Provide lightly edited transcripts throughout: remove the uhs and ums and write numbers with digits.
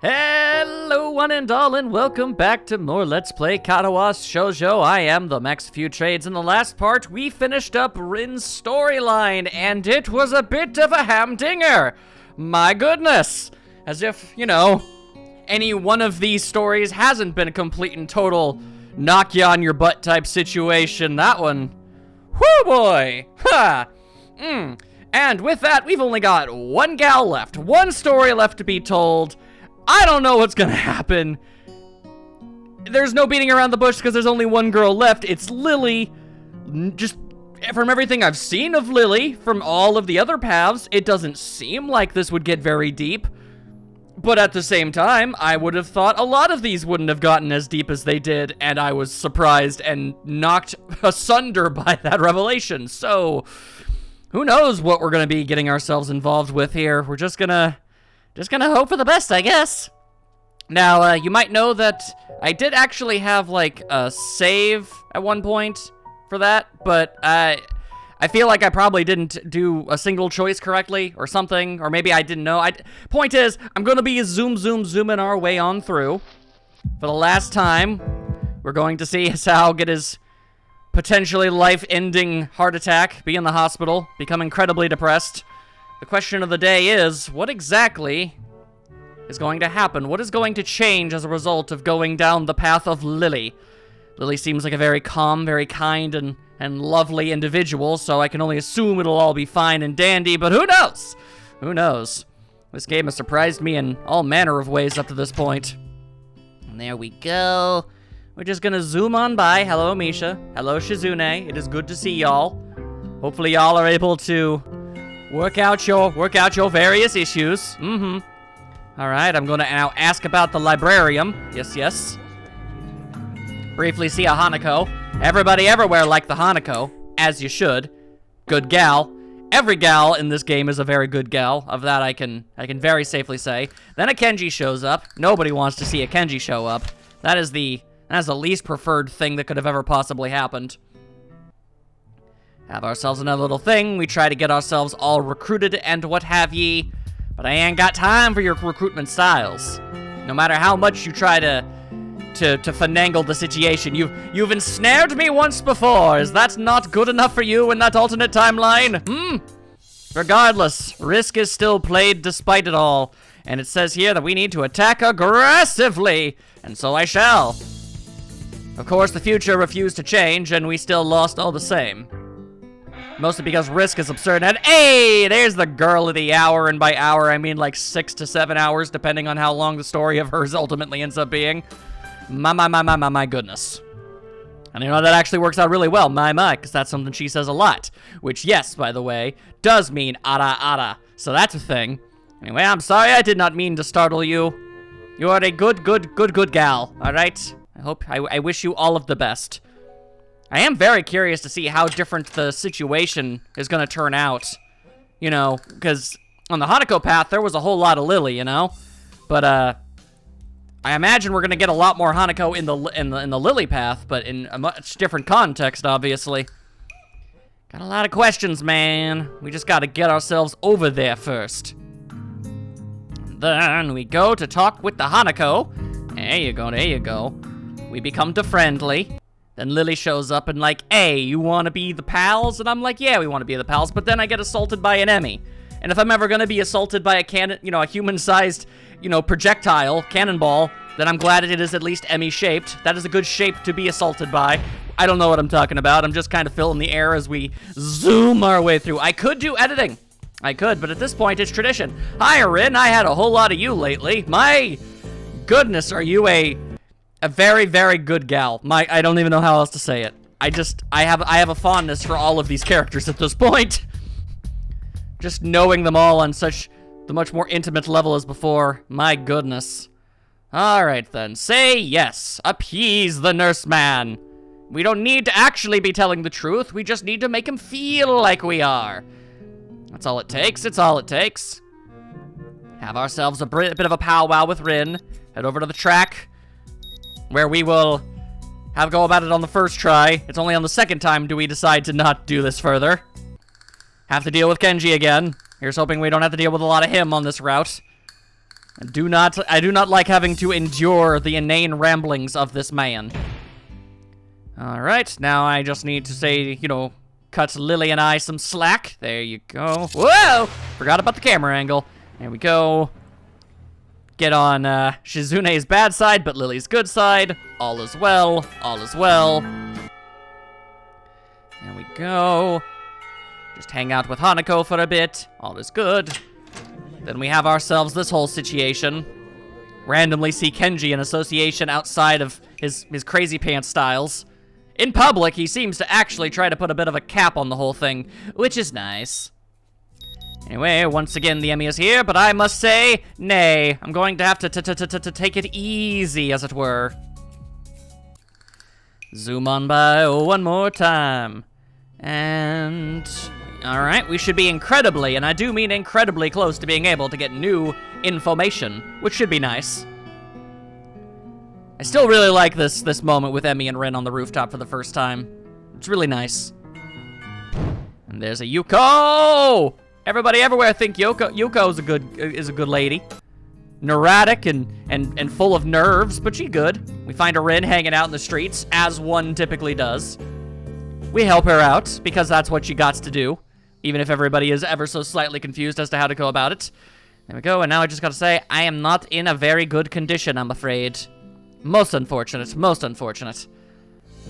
Hello one and all, and welcome back to more Let's Play Katawa Shoujo. I am the Max Few Trades. In the last part, we finished up Rin's storyline, and it was a bit of a hamdinger. My goodness. As if, you know, any one of these stories hasn't been a complete and total knock you on your butt type situation. That one, whoo boy. Ha! And with that, we've only got one gal left, one story left to be told. I don't know what's gonna happen. There's no beating around the bush because there's only one girl left. It's Lily. Just from everything I've seen of Lily, from all of the other paths, it doesn't seem like this would get very deep. But at the same time, I would have thought a lot of these wouldn't have gotten as deep as they did, and I was surprised and knocked asunder by that revelation. So, who knows what we're gonna be getting ourselves involved with here. We're just gonna hope for the best, I guess. Now, you might know that I did actually have, like, a save at one point for that, but I feel like I probably didn't do a single choice correctly or something, or maybe I didn't know. Point is, I'm gonna be zooming our way on through. For the last time, we're going to see Sao get his potentially life-ending heart attack, be in the hospital, become incredibly depressed. The question of the day is, what exactly is going to happen? What is going to change as a result of going down the path of Lily? Lily seems like a very calm, very kind, and lovely individual, so I can only assume it'll all be fine and dandy, but who knows? Who knows? This game has surprised me in all manner of ways up to this point. And there we go. We're just gonna zoom on by. Hello, Misha. Hello, Shizune. It is good to see y'all. Hopefully y'all are able to work out your various issues. All right, I'm gonna now ask about the librarium. Yes. Briefly see a Hanako. Everybody everywhere like the Hanako, as you should. Good gal. Every gal in this game is a very good gal. Of that I can very safely say. Then a Kenji shows up. Nobody wants to see a Kenji show up. That's the least preferred thing that could have ever possibly happened. Have ourselves another little thing. We try to get ourselves all recruited and what have ye. But I ain't got time for your recruitment styles. No matter how much you try to finagle the situation, you've ensnared me once before. Is that not good enough for you in that alternate timeline? Regardless, Risk is still played despite it all. And it says here that we need to attack aggressively. And so I shall. Of course, the future refused to change, and we still lost all the same. Mostly because Risk is absurd, and hey, there's the girl of the hour, and by hour I mean like 6 to 7 hours, depending on how long the story of hers ultimately ends up being. My goodness. And you know, that actually works out really well, my, because that's something she says a lot. Which, yes, by the way, does mean ara. So that's a thing. Anyway, I'm sorry I did not mean to startle you. You are a good gal, alright? I wish you all of the best. I am very curious to see how different the situation is going to turn out. You know, because on the Hanako path, there was a whole lot of Lily, you know? But, I imagine we're going to get a lot more Hanako in the Lily path, but in a much different context, obviously. Got a lot of questions, man. We just got to get ourselves over there first. Then we go to talk with the Hanako. There you go. We become friendly. Then Lily shows up and like, hey, you want to be the pals? And I'm like, yeah, we want to be the pals. But then I get assaulted by an Emmy. And if I'm ever going to be assaulted by a human-sized, projectile, cannonball, then I'm glad it is at least Emmy-shaped. That is a good shape to be assaulted by. I don't know what I'm talking about. I'm just kind of filling the air as we zoom our way through. I could do editing. I could, but at this point, it's tradition. Hi, Rin. I had a whole lot of you lately. My goodness, are you a very, very good gal. I don't even know how else to say it. I have a fondness for all of these characters at this point. Just knowing them all on the much more intimate level as before. My goodness. Alright then, say yes. Appease the nurse man. We don't need to actually be telling the truth, we just need to make him feel like we are. That's all it takes, it's all it takes. Have ourselves a bit of a powwow with Rin. Head over to the track, where we will have a go about it on the first try. It's only on the second time do we decide to not do this further. Have to deal with Kenji again. Here's hoping we don't have to deal with a lot of him on this route. I do not like having to endure the inane ramblings of this man. All right, now I just need to say, cut Lily and I some slack. There you go. Whoa! Forgot about the camera angle. There we go. Get on Shizune's bad side, but Lily's good side. All is well. All is well. There we go. Just hang out with Hanako for a bit. All is good. Then we have ourselves this whole situation. Randomly see Kenji in association outside of his crazy pants styles. In public, he seems to actually try to put a bit of a cap on the whole thing, which is nice. Anyway, once again, the Emmy is here, but I must say, nay. I'm going to have to take it easy, as it were. Zoom on by one more time. And... alright, we should be incredibly, and I do mean incredibly close to being able to get new information, which should be nice. I still really like this moment with Emmy and Rin on the rooftop for the first time. It's really nice. And there's a Yuko! Everybody everywhere think Yuko is a good lady. Neurotic and full of nerves, but she good. We find a Rin hanging out in the streets, as one typically does. We help her out, because that's what she got to do, even if everybody is ever so slightly confused as to how to go about it. There we go, and now I just gotta say, I am not in a very good condition, I'm afraid. Most unfortunate, most unfortunate.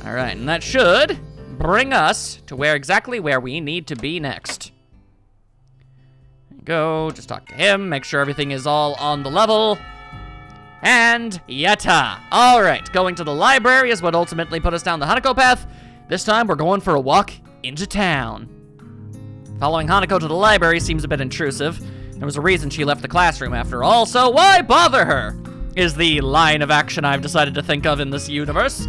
All right, and that should bring us to exactly where we need to be next. There you go, just talk to him, make sure everything is all on the level. And yatta. All right, going to the library is what ultimately put us down the Hanako path. This time we're going for a walk into town. Following Hanako to the library seems a bit intrusive. There was a reason she left the classroom after all, so why bother her? Is the line of action I've decided to think of in this universe.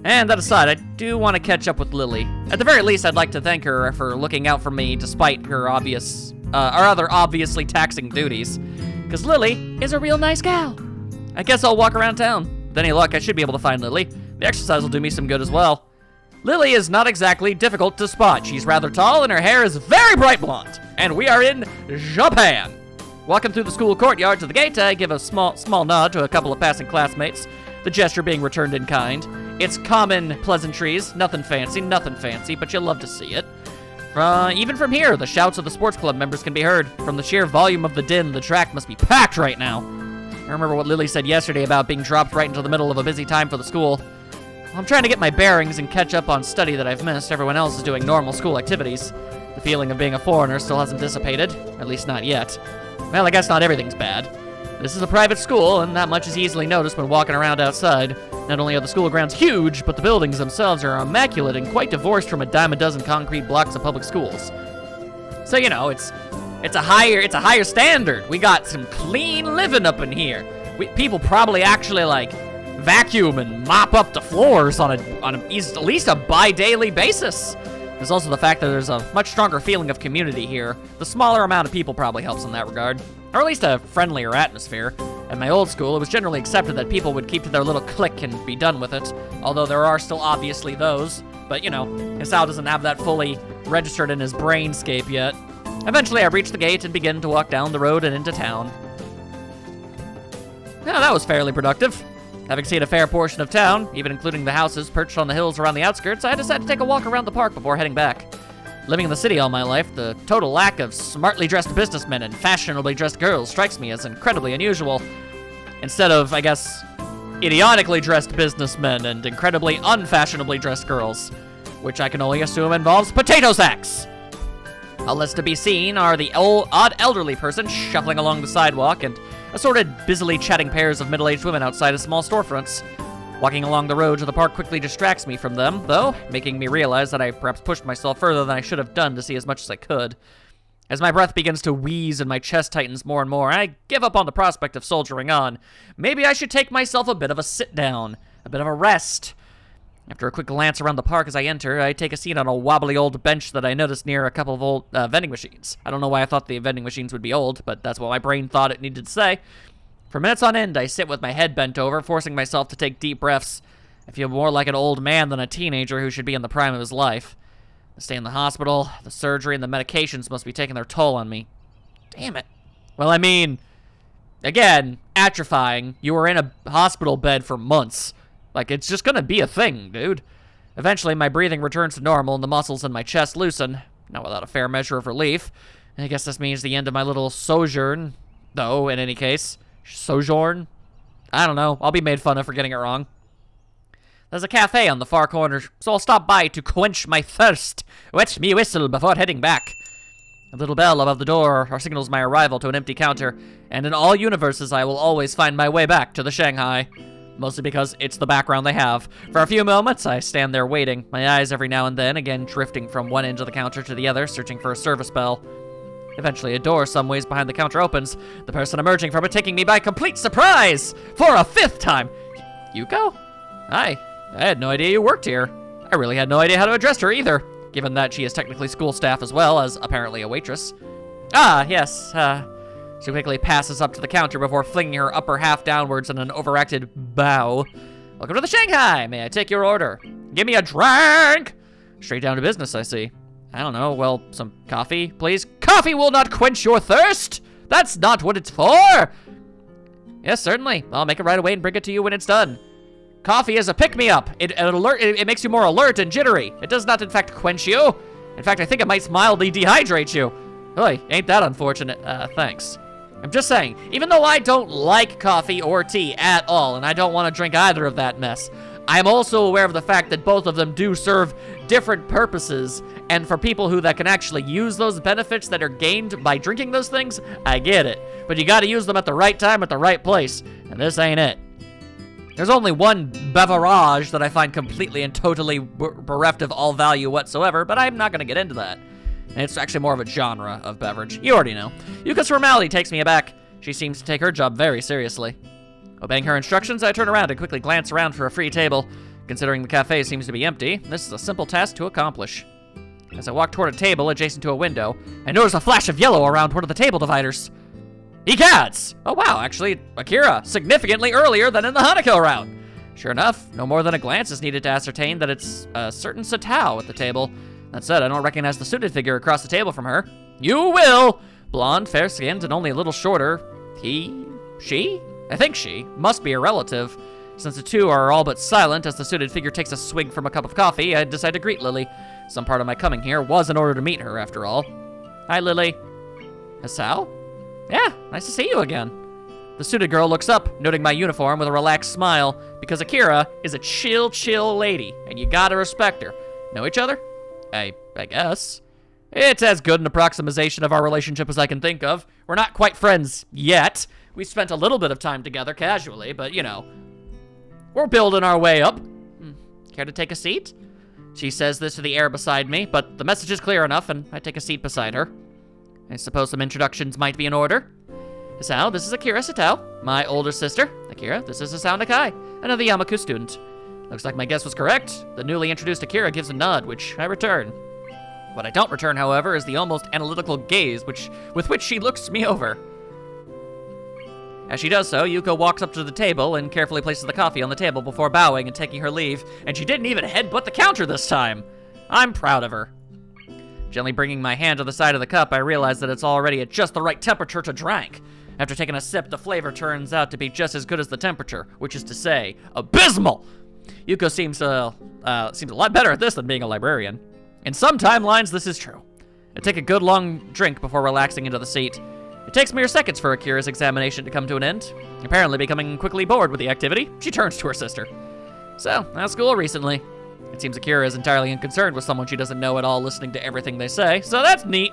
And that aside, I do want to catch up with Lily. At the very least, I'd like to thank her for looking out for me despite her other obviously taxing duties. Because Lily is a real nice gal. I guess I'll walk around town. With any luck, I should be able to find Lily. The exercise will do me some good as well. Lily is not exactly difficult to spot. She's rather tall and her hair is very bright blonde. And we are in Japan. Walking through the school courtyard to the gate, I give a small nod to a couple of passing classmates, the gesture being returned in kind. It's common pleasantries, nothing fancy, but you'll love to see it. Even from here, the shouts of the sports club members can be heard. From the sheer volume of the din, the track must be packed right now. I remember what Lily said yesterday about being dropped right into the middle of a busy time for the school. Well, I'm trying to get my bearings and catch up on study that I've missed. Everyone else is doing normal school activities. The feeling of being a foreigner still hasn't dissipated, at least not yet. Well, I guess not everything's bad. This is a private school, and that much is easily noticed when walking around outside. Not only are the school grounds huge, but the buildings themselves are immaculate and quite divorced from a dime a dozen concrete blocks of public schools. So, it's a higher standard. We got some clean living up in here. People probably actually, vacuum and mop up the floors on at least a bi-daily basis. There's also the fact that there's a much stronger feeling of community here. The smaller amount of people probably helps in that regard, or at least a friendlier atmosphere. At my old school, it was generally accepted that people would keep to their little clique and be done with it, although there are still obviously those. But, Hisao doesn't have that fully registered in his brainscape yet. Eventually, I reach the gate and begin to walk down the road and into town. Yeah, that was fairly productive. Having seen a fair portion of town, even including the houses perched on the hills around the outskirts, I decided to take a walk around the park before heading back. Living in the city all my life, the total lack of smartly dressed businessmen and fashionably dressed girls strikes me as incredibly unusual. Instead of, I guess, idiotically dressed businessmen and incredibly unfashionably dressed girls, which I can only assume involves potato sacks. All that's to be seen are the odd elderly person shuffling along the sidewalk and assorted busily chatting pairs of middle-aged women outside of small storefronts. Walking along the road to the park quickly distracts me from them, though, making me realize that I perhaps pushed myself further than I should have done to see as much as I could. As my breath begins to wheeze and my chest tightens more and more, I give up on the prospect of soldiering on. Maybe I should take myself a bit of a sit-down, a bit of a rest. After a quick glance around the park as I enter, I take a seat on a wobbly old bench that I noticed near a couple of old vending machines. I don't know why I thought the vending machines would be old, but that's what my brain thought it needed to say. For minutes on end, I sit with my head bent over, forcing myself to take deep breaths. I feel more like an old man than a teenager who should be in the prime of his life. The stay in the hospital, the surgery, and the medications must be taking their toll on me. Damn it. Well, again, atrophying. You were in a hospital bed for months. Like, it's just gonna be a thing, dude. Eventually, my breathing returns to normal and the muscles in my chest loosen. Not without a fair measure of relief. I guess this means the end of my little sojourn, though, in any case. Sojourn? I don't know. I'll be made fun of for getting it wrong. There's a cafe on the far corner, so I'll stop by to quench my thirst. Wet me whistle before heading back. A little bell above the door signals my arrival to an empty counter, and in all universes I will always find my way back to the Shanghai. Mostly because it's the background they have. For a few moments, I stand there waiting, my eyes every now and then again drifting from one end of the counter to the other, searching for a service bell. Eventually, a door some ways behind the counter opens, the person emerging from it taking me by complete surprise! For a 5th time! Yuko? Hi. I had no idea you worked here. I really had no idea how to address her either, given that she is technically school staff as well as apparently a waitress. Ah, yes, She quickly passes up to the counter before flinging her upper half downwards in an overacted bow. Welcome to the Shanghai. May I take your order? Give me a drink! Straight down to business, I see. I don't know, well, some coffee, please? Coffee will not quench your thirst! That's not what it's for! Yes, certainly. I'll make it right away and bring it to you when it's done. Coffee is a pick-me-up. It makes you more alert and jittery. It does not, in fact, quench you. In fact, I think it might mildly dehydrate you. Oy, ain't that unfortunate. Thanks. I'm just saying, even though I don't like coffee or tea at all, and I don't want to drink either of that mess, I'm also aware of the fact that both of them do serve different purposes, and for people that can actually use those benefits that are gained by drinking those things, I get it. But you gotta use them at the right time, at the right place, and this ain't it. There's only one beverage that I find completely and totally bereft of all value whatsoever, but I'm not gonna get into that. And it's actually more of a genre of beverage. You already know. Yuka's formality takes me aback. She seems to take her job very seriously. Obeying her instructions, I turn around and quickly glance around for a free table. Considering the cafe seems to be empty, this is a simple task to accomplish. As I walk toward a table adjacent to a window, I notice a flash of yellow around one of the table dividers. Egads! Oh wow, actually, Akira, significantly earlier than in the Hanako round. Sure enough, no more than a glance is needed to ascertain that it's a certain Satao at the table. That said, I don't recognize the suited figure across the table from her. You will! Blonde, fair-skinned, and only a little shorter. She? I think she. Must be a relative. Since the two are all but silent as the suited figure takes a swig from a cup of coffee, I decide to greet Lily. Some part of my coming here was in order to meet her, after all. Hi, Lily. Asao? Yeah, nice to see you again. The suited girl looks up, noting my uniform with a relaxed smile, because Akira is a chill lady, and you gotta respect her. Know each other? I guess. It's as good an approximation of our relationship as I can think of. We're not quite friends yet. We spent a little bit of time together casually, but you know, we're building our way up. Care to take a seat? She says this to the air beside me, but the message is clear enough, and I take a seat beside her. I suppose some introductions might be in order. Asao, this is Akira Satao, my older sister. Akira, this is Asao Nakai, another Yamaku student. Looks like my guess was correct. The newly introduced Akira gives a nod, which I return. What I don't return, however, is the almost analytical gaze with which she looks me over. As she does so, Yuko walks up to the table and carefully places the coffee on the table before bowing and taking her leave, and she didn't even headbutt the counter this time. I'm proud of her. Gently bringing my hand to the side of the cup, I realize that it's already at just the right temperature to drink. After taking a sip, the flavor turns out to be just as good as the temperature, which is to say, abysmal! Yuko seems a lot better at this than being a librarian. In some timelines, this is true. I take a good long drink before relaxing into the seat. It takes mere seconds for Akira's examination to come to an end. Apparently becoming quickly bored with the activity, she turns to her sister. So, how's school recently? It seems Akira is entirely unconcerned with someone she doesn't know at all listening to everything they say, so that's neat.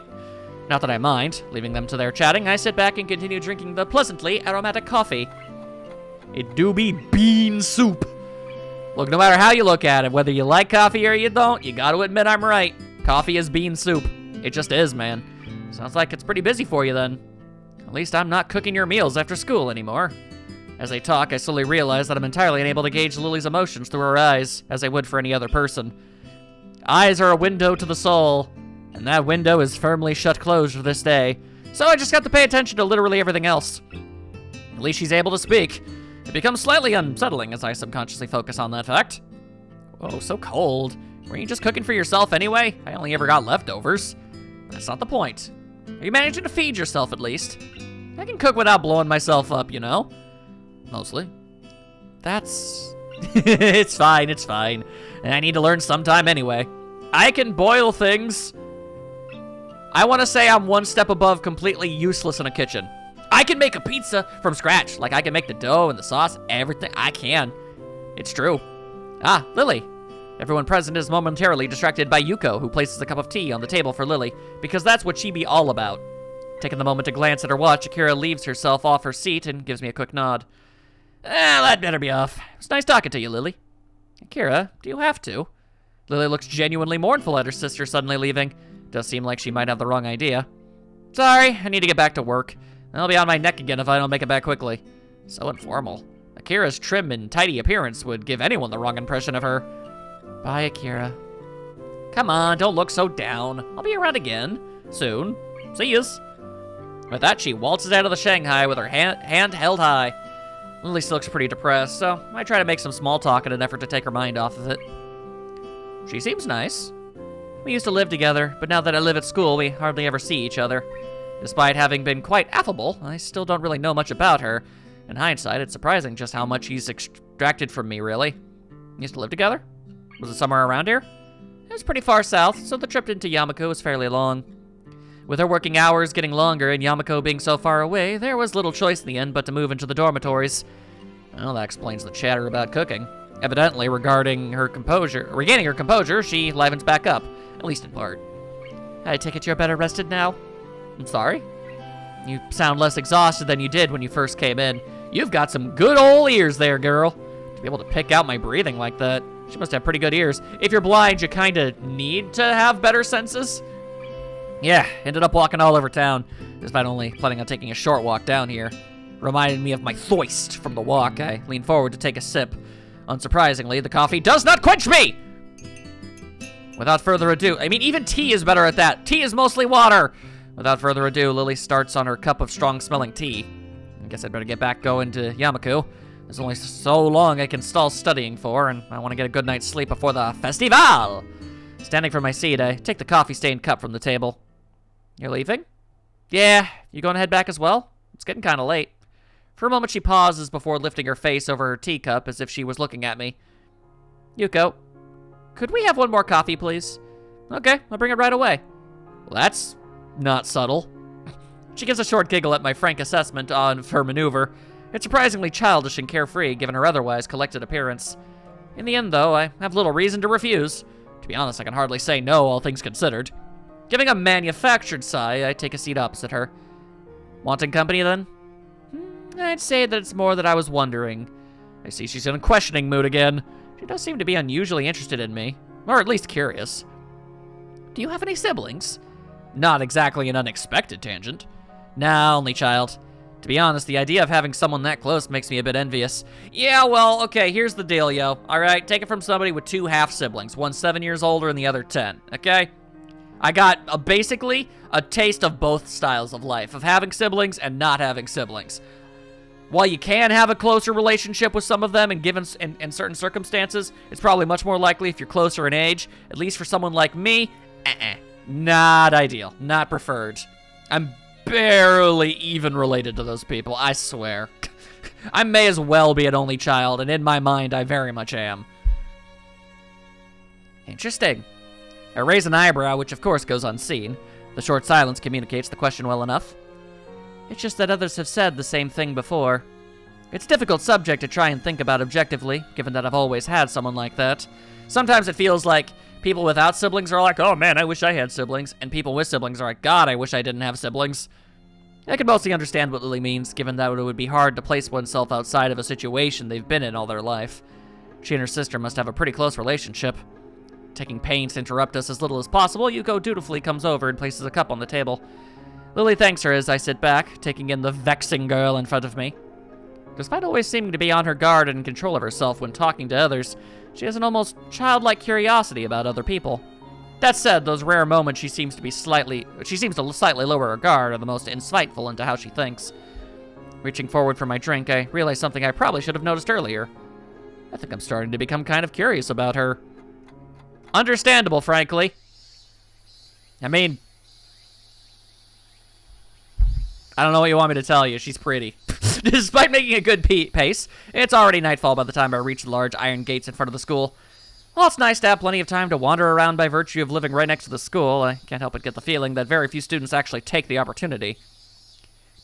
Not that I mind. Leaving them to their chatting, I sit back and continue drinking the pleasantly aromatic coffee. It do be bean soup. Look, no matter how you look at it, whether you like coffee or you don't, you gotta admit I'm right. Coffee is bean soup. It just is, man. Sounds like it's pretty busy for you then. At least I'm not cooking your meals after school anymore. As they talk, I slowly realize that I'm entirely unable to gauge Lily's emotions through her eyes, as I would for any other person. Eyes are a window to the soul, and that window is firmly shut closed for this day, so I just got to pay attention to literally everything else. At least she's able to speak. It becomes slightly unsettling as I subconsciously focus on that fact. Whoa, so cold. Were you just cooking for yourself anyway? I only ever got leftovers. That's not the point. Are you managing to feed yourself at least? I can cook without blowing myself up, you know? Mostly. That's... It's fine, it's fine. I need to learn sometime anyway. I can boil things. I want to say I'm one step above completely useless in a kitchen. I can make a pizza from scratch. Like, I can make the dough and the sauce, everything. I can. It's true. Ah, Lily. Everyone present is momentarily distracted by Yuko, who places a cup of tea on the table for Lily, because that's what she be all about. Taking the moment to glance at her watch, Akira leaves herself off her seat and gives me a quick nod. That better be off. It's nice talking to you, Lily. Akira, do you have to? Lily looks genuinely mournful at her sister suddenly leaving. Does seem like she might have the wrong idea. Sorry, I need to get back to work. I'll be on my neck again if I don't make it back quickly. So informal. Akira's trim and tidy appearance would give anyone the wrong impression of her. Bye, Akira. Come on, don't look so down. I'll be around again. Soon. See yous. With that, she waltzes out of the Shanghai with her hand held high. Lily still looks pretty depressed, so I try to make some small talk in an effort to take her mind off of it. She seems nice. We used to live together, but now that I live at school, we hardly ever see each other. Despite having been quite affable, I still don't really know much about her. In hindsight, it's surprising just how much he's extracted from me, really. We used to live together? Was it somewhere around here? It was pretty far south, so the trip into Yamaku was fairly long. With her working hours getting longer and Yamaku being so far away, there was little choice in the end but to move into the dormitories. Well, that explains the chatter about cooking. Evidently, regarding her composure, regaining her composure, she livens back up, at least in part. I take it you're better rested now? I'm sorry? You sound less exhausted than you did when you first came in. You've got some good old ears there, girl. To be able to pick out my breathing like that. She must have pretty good ears. If you're blind, you kinda need to have better senses. Yeah, ended up walking all over town, despite only planning on taking a short walk down here. Reminded me of my thirst from the walk. I leaned forward to take a sip. Unsurprisingly, the coffee does not quench me! Without further ado, I mean, even tea is better at that. Tea is mostly water. Without further ado, Lily starts on her cup of strong-smelling tea. I guess I'd better get back going to Yamaku. There's only so long I can stall studying for, and I want to get a good night's sleep before the festival! Standing from my seat, I take the coffee-stained cup from the table. You're leaving? Yeah, you going to head back as well? It's getting kind of late. For a moment, she pauses before lifting her face over her teacup as if she was looking at me. Yuko, could we have one more coffee, please? Okay, I'll bring it right away. Well, that's not subtle. She gives a short giggle at my frank assessment of her maneuver. It's surprisingly childish and carefree, given her otherwise collected appearance. In the end, though, I have little reason to refuse. To be honest, I can hardly say no, all things considered. Giving a manufactured sigh, I take a seat opposite her. Wanting company, then? I'd say that it's more that I was wondering. I see she's in a questioning mood again. She does seem to be unusually interested in me, or at least curious. Do you have any siblings? Not exactly an unexpected tangent. Nah, only child. To be honest, the idea of having someone that close makes me a bit envious. Yeah, well, okay, here's the deal, yo. Alright, take it from somebody with two half-siblings. One 7 years older and the other 10, okay? I got basically a taste of both styles of life, of having siblings and not having siblings. While you can have a closer relationship with some of them and given in certain circumstances, it's probably much more likely if you're closer in age. At least for someone like me, not ideal, not preferred. I'm barely even related to those people, I swear. I may as well be an only child, and in my mind, I very much am. Interesting. I raise an eyebrow, which of course goes unseen. The short silence communicates the question well enough. It's just that others have said the same thing before. It's a difficult subject to try and think about objectively, given that I've always had someone like that. Sometimes it feels like people without siblings are like, oh man, I wish I had siblings, and people with siblings are like, God, I wish I didn't have siblings. I can mostly understand what Lily means, given that it would be hard to place oneself outside of a situation they've been in all their life. She and her sister must have a pretty close relationship. Taking pains to interrupt us as little as possible, Yuko dutifully comes over and places a cup on the table. Lily thanks her as I sit back, taking in the vexing girl in front of me. Despite always seeming to be on her guard and in control of herself when talking to others, she has an almost childlike curiosity about other people. That said, those rare moments she seems to slightly lower her guard are the most insightful into how she thinks. Reaching forward for my drink, I realize something I probably should have noticed earlier. I think I'm starting to become kind of curious about her. Understandable, frankly. I mean, I don't know what you want me to tell you. She's pretty. Despite making a good pace, it's already nightfall by the time I reach the large iron gates in front of the school. While it's nice to have plenty of time to wander around by virtue of living right next to the school, I can't help but get the feeling that very few students actually take the opportunity.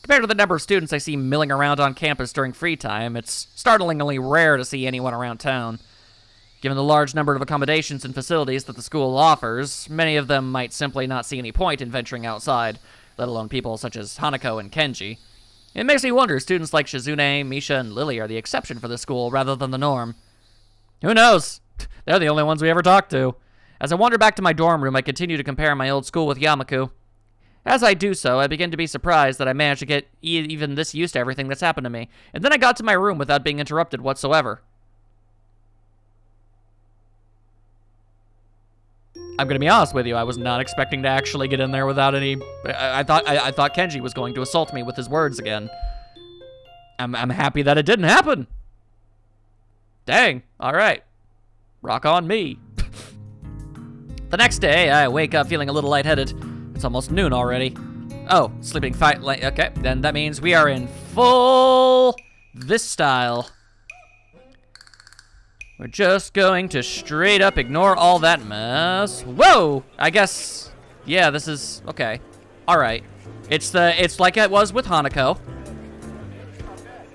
Compared to the number of students I see milling around on campus during free time, it's startlingly rare to see anyone around town. Given the large number of accommodations and facilities that the school offers, many of them might simply not see any point in venturing outside, let alone people such as Hanako and Kenji. It makes me wonder if students like Shizune, Misha, and Lily are the exception for this school rather than the norm. Who knows? They're the only ones we ever talk to. As I wander back to my dorm room, I continue to compare my old school with Yamaku. As I do so, I begin to be surprised that I managed to get even this used to everything that's happened to me, and then I got to my room without being interrupted whatsoever. I'm gonna be honest with you, I was not expecting to actually get in there without any... I thought Kenji was going to assault me with his words again. I'm happy that it didn't happen. Dang, alright. Rock on me. The next day, I wake up feeling a little lightheaded. It's almost noon already. Oh, sleeping fight light. Okay, then that means we are in full this style. We're just going to straight up ignore all that mess. Whoa! I guess, yeah, this is, okay. All right. It's like it was with Hanako.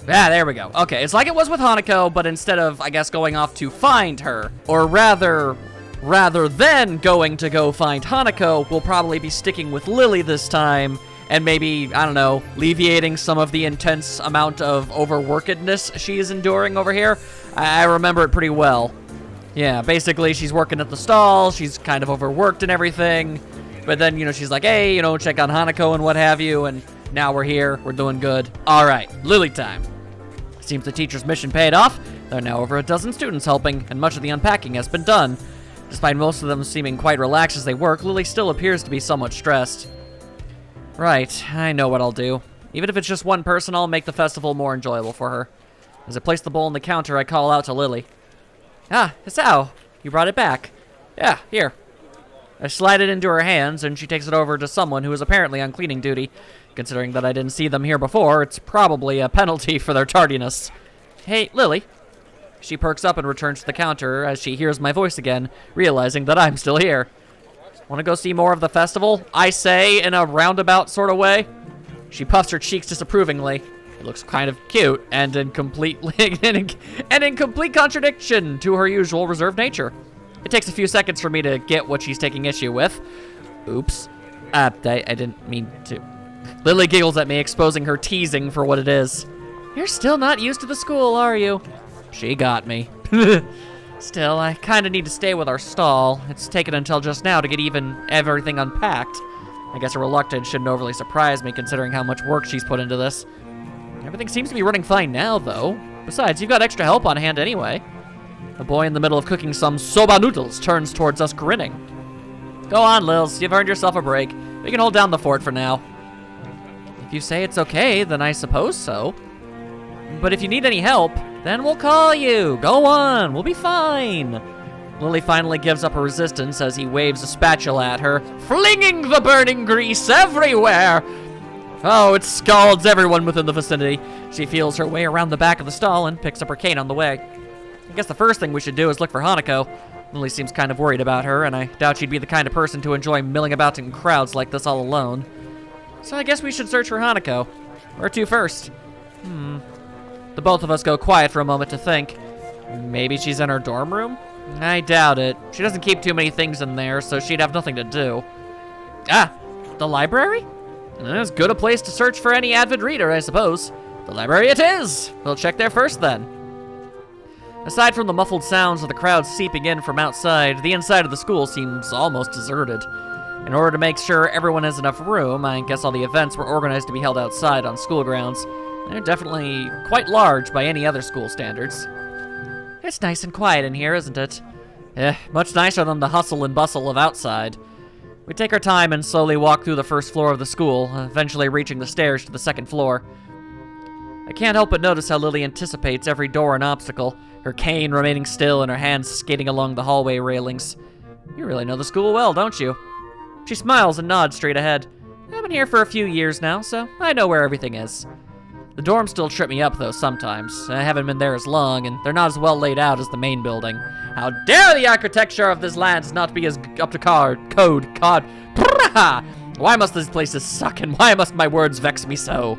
Ah, there we go. Okay, it's like it was with Hanako, but instead of, I guess, going off to find her, or rather than going to go find Hanako, we'll probably be sticking with Lily this time, and maybe, I don't know, alleviating some of the intense amount of overworkedness she is enduring over here. I remember it pretty well. Yeah, basically, she's working at the stall, she's kind of overworked and everything, but then, you know, she's like, hey, you know, check on Hanako and what have you, and now we're here, we're doing good. All right, Lily time. Seems the teacher's mission paid off. There are now over a dozen students helping, and much of the unpacking has been done. Despite most of them seeming quite relaxed as they work, Lily still appears to be somewhat stressed. Right, I know what I'll do. Even if it's just one person, I'll make the festival more enjoyable for her. As I place the bowl on the counter, I call out to Lily. Ah, Hisao, you brought it back. Yeah, here. I slide it into her hands, and she takes it over to someone who is apparently on cleaning duty. Considering that I didn't see them here before, it's probably a penalty for their tardiness. Hey, Lily. She perks up and returns to the counter as she hears my voice again, realizing that I'm still here. Want to go see more of the festival? I say in a roundabout sort of way. She puffs her cheeks disapprovingly. It looks kind of cute and in complete contradiction to her usual reserved nature. It takes a few seconds for me to get what she's taking issue with. Oops. I didn't mean to. Lily giggles at me, exposing her teasing for what it is. You're still not used to the school, are you? She got me. Still, I kind of need to stay with our stall. It's taken until just now to get everything unpacked. I guess her reluctance shouldn't overly surprise me considering how much work she's put into this. Everything seems to be running fine now, though. Besides, you've got extra help on hand anyway. The boy in the middle of cooking some soba noodles turns towards us grinning. Go on, Lils. You've earned yourself a break. We can hold down the fort for now. If you say it's okay, then I suppose so. But if you need any help, then we'll call you. Go on, we'll be fine. Lily finally gives up her resistance as he waves a spatula at her, flinging the burning grease everywhere. Oh, it scalds everyone within the vicinity. She feels her way around the back of the stall and picks up her cane on the way. I guess the first thing we should do is look for Hanako. Lily seems kind of worried about her, and I doubt she'd be the kind of person to enjoy milling about in crowds like this all alone. So I guess we should search for Hanako. Where to first? The both of us go quiet for a moment to think. Maybe she's in her dorm room? I doubt it. She doesn't keep too many things in there, so she'd have nothing to do. Ah, the library? As good a place to search for any avid reader, I suppose. The library it is! We'll check there first then. Aside from the muffled sounds of the crowd seeping in from outside, the inside of the school seems almost deserted. In order to make sure everyone has enough room, I guess all the events were organized to be held outside on school grounds. They're definitely quite large by any other school standards. It's nice and quiet in here, isn't it? Much nicer than the hustle and bustle of outside. We take our time and slowly walk through the first floor of the school, eventually reaching the stairs to the second floor. I can't help but notice how Lily anticipates every door and obstacle, her cane remaining still and her hands skating along the hallway railings. You really know the school well, don't you? She smiles and nods straight ahead. I've been here for a few years now, so I know where everything is. The dorms still trip me up, though, sometimes. I haven't been there as long, and they're not as well laid out as the main building. How dare the architecture of this land not be as up to code. Why must these places suck, and why must my words vex me so?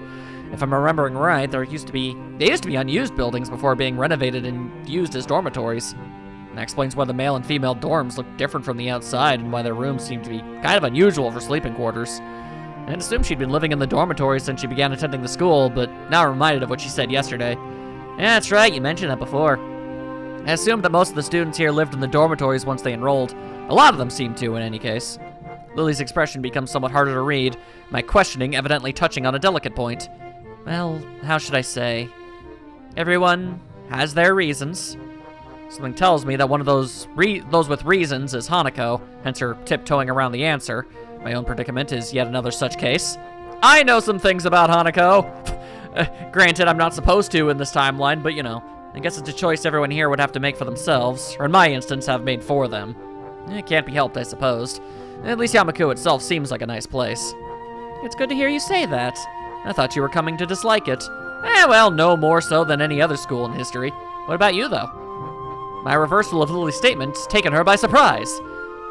If I'm remembering right, they used to be unused buildings before being renovated and used as dormitories. And that explains why the male and female dorms look different from the outside and why their rooms seem to be kind of unusual for sleeping quarters. I assumed she'd been living in the dormitory since she began attending the school, but now I'm reminded of what she said yesterday. Yeah, that's right, you mentioned that before. I assumed that most of the students here lived in the dormitories once they enrolled. A lot of them seem to, in any case. Lily's expression becomes somewhat harder to read, my questioning evidently touching on a delicate point. Well, how should I say? Everyone has their reasons. Something tells me that one of those with reasons is Hanako, hence her tiptoeing around the answer. My own predicament is yet another such case. I know some things about Hanako. Granted, I'm not supposed to in this timeline, but you know, I guess it's a choice everyone here would have to make for themselves, or in my instance, have made for them. It can't be helped, I suppose. At least Yamaku itself seems like a nice place. It's good to hear you say that. I thought you were coming to dislike it. Well, no more so than any other school in history. What about you, though? My reversal of Lily's statement's taken her by surprise.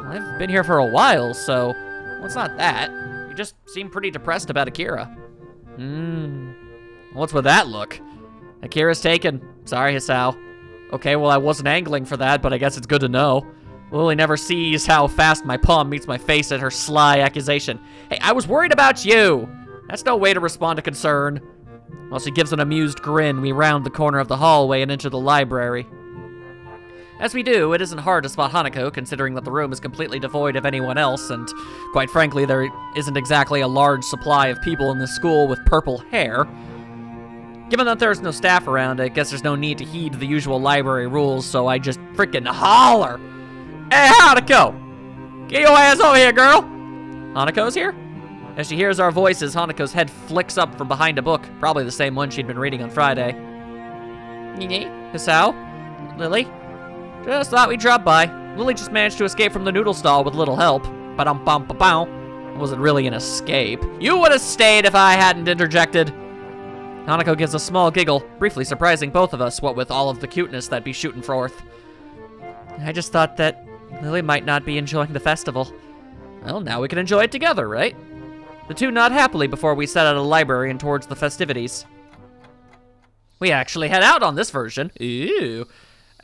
I've been here for a while, so... Well, it's not that. You just seem pretty depressed about Akira. What's with that look? Akira's taken. Sorry, Hisao. Okay, well, I wasn't angling for that, but I guess it's good to know. Lily never sees how fast my palm meets my face at her sly accusation. Hey, I was worried about you! That's no way to respond to concern. While she gives an amused grin, we round the corner of the hallway and enter the library. As we do, it isn't hard to spot Hanako, considering that the room is completely devoid of anyone else, and quite frankly, there isn't exactly a large supply of people in this school with purple hair. Given that there's no staff around, I guess there's no need to heed the usual library rules, so I just freaking holler. Hey, Hanako! Get your ass over here, girl! Hanako's here? As she hears our voices, Hanako's head flicks up from behind a book, probably the same one she'd been reading on Friday. Hisao? Lily? Just thought we'd drop by. Lily just managed to escape from the noodle stall with little help. Ba-dum-bum-ba-bow. It wasn't really an escape. You would have stayed if I hadn't interjected. Hanako gives a small giggle, briefly surprising both of us, what with all of the cuteness that'd be shooting forth. I just thought that Lily might not be enjoying the festival. Well, now we can enjoy it together, right? The two nod happily before we set out of the library and towards the festivities. We actually head out on this version. Ew.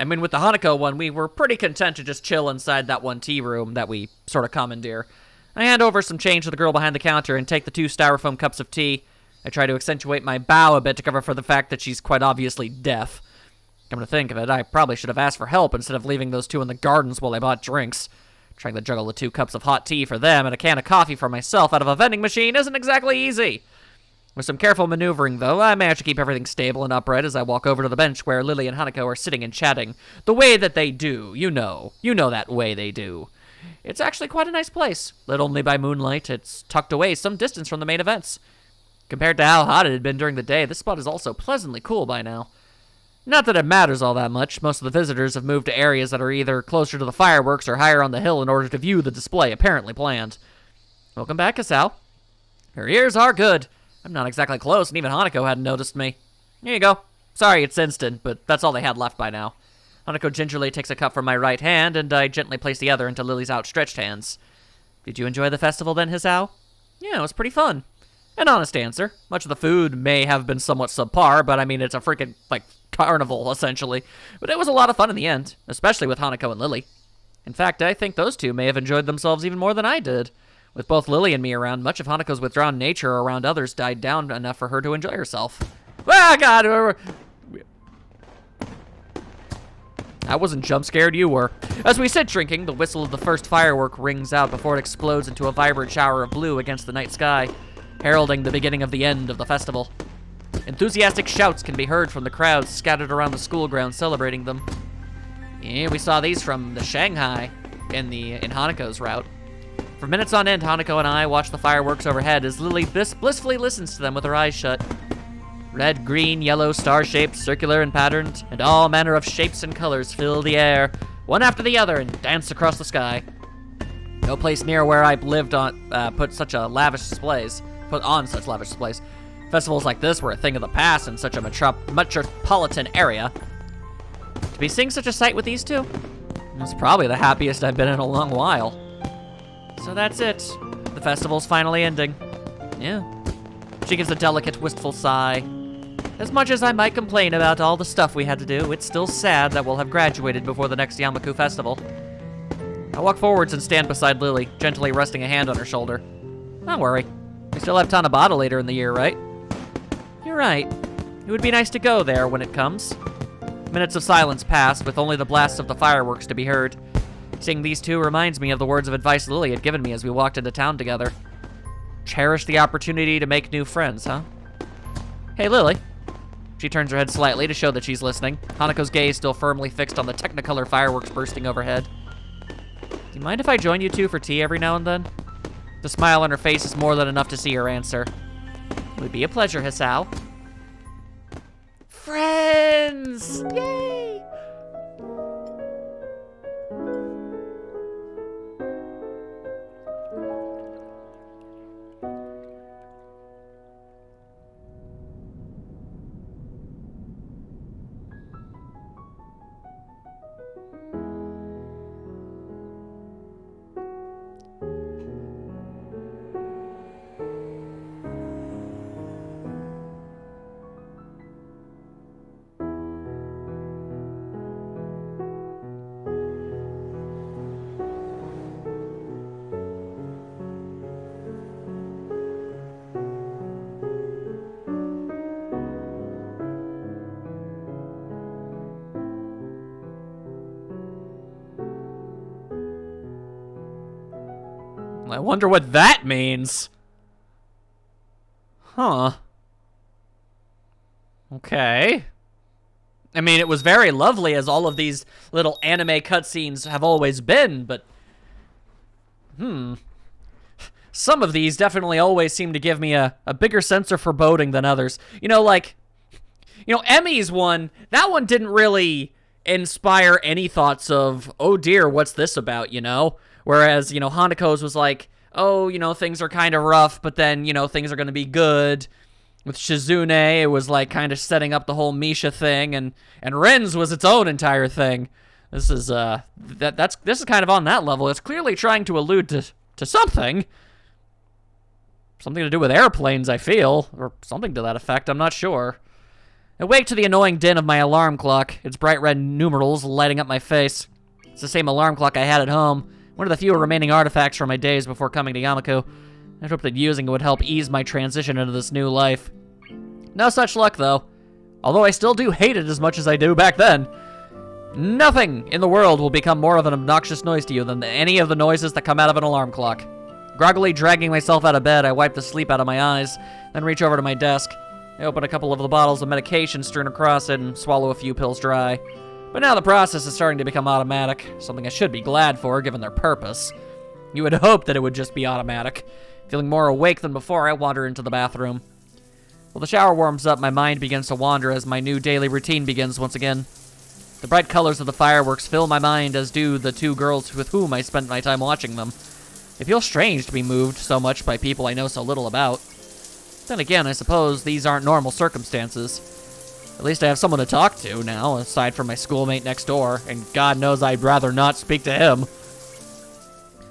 I mean, with the Hanako one, we were pretty content to just chill inside that one tea room that we sort of commandeer. I hand over some change to the girl behind the counter and take the 2 styrofoam cups of tea. I try to accentuate my bow a bit to cover for the fact that she's quite obviously deaf. Come to think of it, I probably should have asked for help instead of leaving those 2 in the gardens while I bought drinks. Trying to juggle the 2 cups of hot tea for them and a can of coffee for myself out of a vending machine isn't exactly easy. With some careful maneuvering, though, I manage to keep everything stable and upright as I walk over to the bench where Lily and Hanako are sitting and chatting. The way that they do, you know that way they do. It's actually quite a nice place. Lit only by moonlight, it's tucked away some distance from the main events. Compared to how hot it had been during the day, this spot is also pleasantly cool by now. Not that it matters all that much. Most of the visitors have moved to areas that are either closer to the fireworks or higher on the hill in order to view the display apparently planned. Welcome back, Hisao. Her ears are good. I'm not exactly close, and even Hanako hadn't noticed me. Here you go. Sorry it's instant, but that's all they had left by now. Hanako gingerly takes a cup from my right hand, and I gently place the other into Lily's outstretched hands. Did you enjoy the festival then, Hisao? Yeah, it was pretty fun. An honest answer. Much of the food may have been somewhat subpar, but I mean, it's a freaking, carnival, essentially. But it was a lot of fun in the end, especially with Hanako and Lily. In fact, I think those two may have enjoyed themselves even more than I did. With both Lily and me around, much of Hanako's withdrawn nature around others died down enough for her to enjoy herself. Ah, God! I wasn't jump scared, you were. As we sit drinking, the whistle of the first firework rings out before it explodes into a vibrant shower of blue against the night sky, heralding the beginning of the end of the festival. Enthusiastic shouts can be heard from the crowds scattered around the school grounds celebrating them. Yeah, we saw these from the Shanghai in Hanako's route. For minutes on end, Hanako and I watch the fireworks overhead as Lily blissfully listens to them with her eyes shut. Red, green, yellow, star-shaped, circular and patterned, and all manner of shapes and colors fill the air, one after the other, and dance across the sky. No place near where I've lived put on such lavish displays. Festivals like this were a thing of the past in such a metropolitan area. To be seeing such a sight with these two, it's probably the happiest I've been in a long while. So that's it. The festival's finally ending. Yeah. She gives a delicate, wistful sigh. As much as I might complain about all the stuff we had to do, it's still sad that we'll have graduated before the next Yamaku festival. I walk forwards and stand beside Lily, gently resting a hand on her shoulder. Don't worry. We still have Tanabata later in the year, right? You're right. It would be nice to go there when it comes. Minutes of silence pass, with only the blasts of the fireworks to be heard. Seeing these two reminds me of the words of advice Lily had given me as we walked into town together. Cherish the opportunity to make new friends, huh? Hey, Lily. She turns her head slightly to show that she's listening, Hanako's gaze still firmly fixed on the Technicolor fireworks bursting overhead. Do you mind if I join you two for tea every now and then? The smile on her face is more than enough to see her answer. It would be a pleasure, Hisao. Friends! Yay! I wonder what that means. Huh. Okay. I mean, it was very lovely, as all of these little anime cutscenes have always been, but... Some of these definitely always seem to give me a bigger sense of foreboding than others. You know, like... You know, Emmy's one, that one didn't really inspire any thoughts of, oh dear, what's this about, you know? Whereas, you know, Hanako's was like, oh, you know, things are kind of rough, but then, you know, things are going to be good. With Shizune, it was like kind of setting up the whole Misha thing, and Ren's was its own entire thing. This is, this is kind of on that level. It's clearly trying to allude to something. Something to do with airplanes, I feel, or something to that effect, I'm not sure. I wake to the annoying din of my alarm clock, its bright red numerals lighting up my face. It's the same alarm clock I had at home, one of the few remaining artifacts from my days before coming to Yamaku. I hoped that using it would help ease my transition into this new life. No such luck, though. Although I still do hate it as much as I do back then. Nothing in the world will become more of an obnoxious noise to you than any of the noises that come out of an alarm clock. Groggily dragging myself out of bed, I wipe the sleep out of my eyes, then reach over to my desk. I open a couple of the bottles of medication strewn across it and swallow a few pills dry. But now the process is starting to become automatic, something I should be glad for given their purpose. You would hope that it would just be automatic. Feeling more awake than before, I wander into the bathroom. While the shower warms up, my mind begins to wander as my new daily routine begins once again. The bright colors of the fireworks fill my mind, as do the two girls with whom I spent my time watching them. It feels strange to be moved so much by people I know so little about. Then again, I suppose these aren't normal circumstances. At least I have someone to talk to now, aside from my schoolmate next door, and God knows I'd rather not speak to him.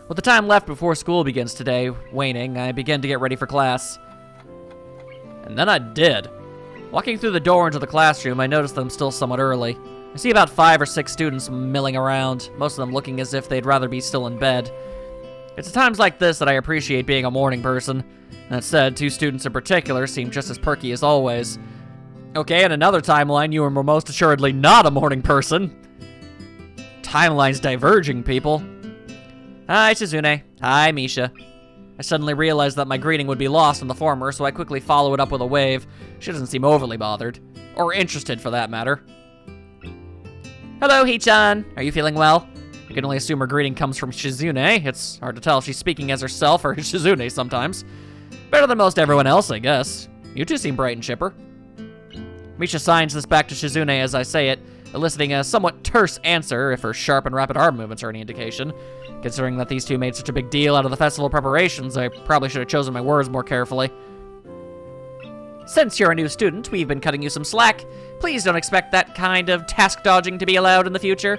With the time left before school begins today waning, I begin to get ready for class. And then I did. Walking through the door into the classroom, I noticed that I'm still somewhat early. I see about 5 or 6 students milling around, most of them looking as if they'd rather be still in bed. It's at times like this that I appreciate being a morning person. That said, 2 students in particular seem just as perky as always. Okay, in another timeline, you were most assuredly not a morning person. Timeline's diverging, people. Hi, Shizune. Hi, Misha. I suddenly realized that my greeting would be lost on the former, so I quickly follow it up with a wave. She doesn't seem overly bothered. Or interested, for that matter. Hello, Hee-chan. Are you feeling well? I can only assume her greeting comes from Shizune. It's hard to tell if she's speaking as herself or Shizune sometimes. Better than most everyone else, I guess. You two seem bright and chipper. Misha signs this back to Shizune as I say it, eliciting a somewhat terse answer, if her sharp and rapid arm movements are any indication. Considering that these two made such a big deal out of the festival preparations, I probably should have chosen my words more carefully. Since you're a new student, we've been cutting you some slack. Please don't expect that kind of task dodging to be allowed in the future.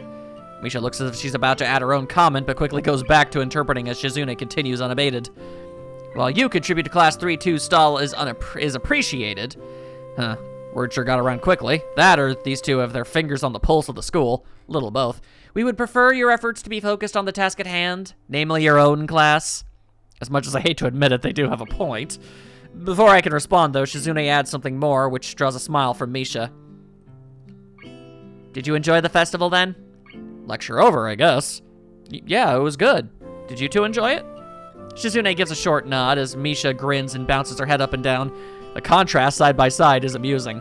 Misha looks as if she's about to add her own comment, but quickly goes back to interpreting as Shizune continues unabated. While you contribute to Class 3-2 stall is appreciated. Word sure got around quickly. That or these two have their fingers on the pulse of the school. Little both. We would prefer your efforts to be focused on the task at hand, namely your own class. As much as I hate to admit it, they do have a point. Before I can respond, though, Shizune adds something more, which draws a smile from Misha. Did you enjoy the festival, then? Lecture over, I guess. Yeah, it was good. Did you two enjoy it? Shizune gives a short nod as Misha grins and bounces her head up and down. The contrast side by side is amusing.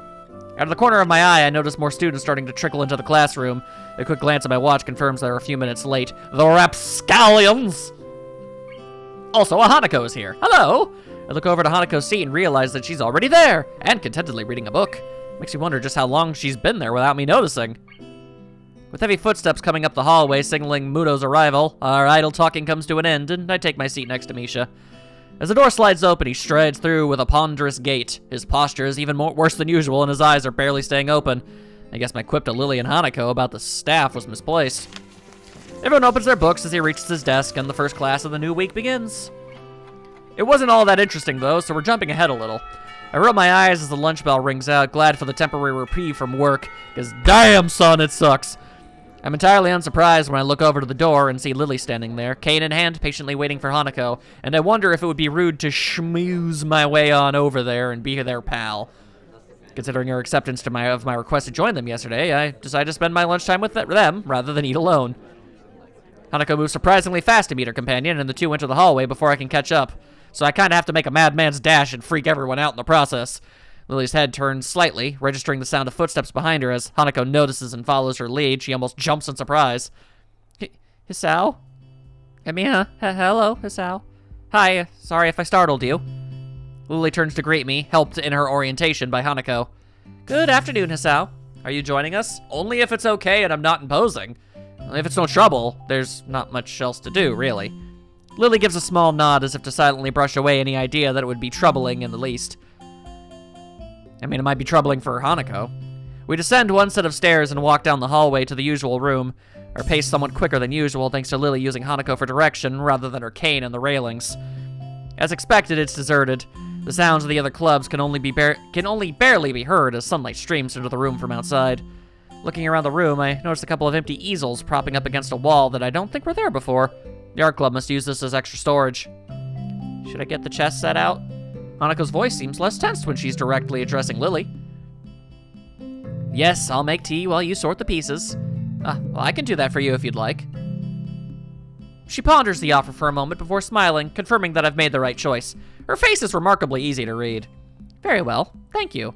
Out of the corner of my eye, I notice more students starting to trickle into the classroom. A quick glance at my watch confirms they're a few minutes late. The rapscallions! Also, a Hanako is here. Hello! I look over to Hanako's seat and realize that she's already there, and contentedly reading a book. Makes me wonder just how long she's been there without me noticing. With heavy footsteps coming up the hallway signaling Muto's arrival, our idle talking comes to an end, and I take my seat next to Misha. As the door slides open, he strides through with a ponderous gait. His posture is even worse than usual, and his eyes are barely staying open. I guess my quip to Lily and Hanako about the staff was misplaced. Everyone opens their books as he reaches his desk, and the first class of the new week begins. It wasn't all that interesting, though, so we're jumping ahead a little. I rub my eyes as the lunch bell rings out, glad for the temporary reprieve from work, because damn, son, it sucks. I'm entirely unsurprised when I look over to the door and see Lily standing there, cane in hand, patiently waiting for Hanako, and I wonder if it would be rude to schmooze my way on over there and be their pal. Considering her acceptance of my request to join them yesterday, I decided to spend my lunchtime with them rather than eat alone. Hanako moves surprisingly fast to meet her companion, and the two enter the hallway before I can catch up, so I kind of have to make a madman's dash and freak everyone out in the process. Lily's head turns slightly, registering the sound of footsteps behind her as Hanako notices and follows her lead. She almost jumps in surprise. Hisao? Amiya? Hello, Hisao. Hi, sorry if I startled you. Lily turns to greet me, helped in her orientation by Hanako. Good afternoon, Hisao. Are you joining us? Only if it's okay and I'm not imposing. If it's no trouble, there's not much else to do, really. Lily gives a small nod as if to silently brush away any idea that it would be troubling in the least. I mean, it might be troubling for Hanako. We descend one set of stairs and walk down the hallway to the usual room, our pace somewhat quicker than usual thanks to Lily using Hanako for direction rather than her cane and the railings. As expected, it's deserted. The sounds of the other clubs can only barely be heard as sunlight streams into the room from outside. Looking around the room, I noticed a couple of empty easels propping up against a wall that I don't think were there before. The art club must use this as extra storage. Should I get the chess set out? Hanako's voice seems less tense when she's directly addressing Lily. Yes, I'll make tea while you sort the pieces. Well, I can do that for you if you'd like. She ponders the offer for a moment before smiling, confirming that I've made the right choice. Her face is remarkably easy to read. Very well, thank you.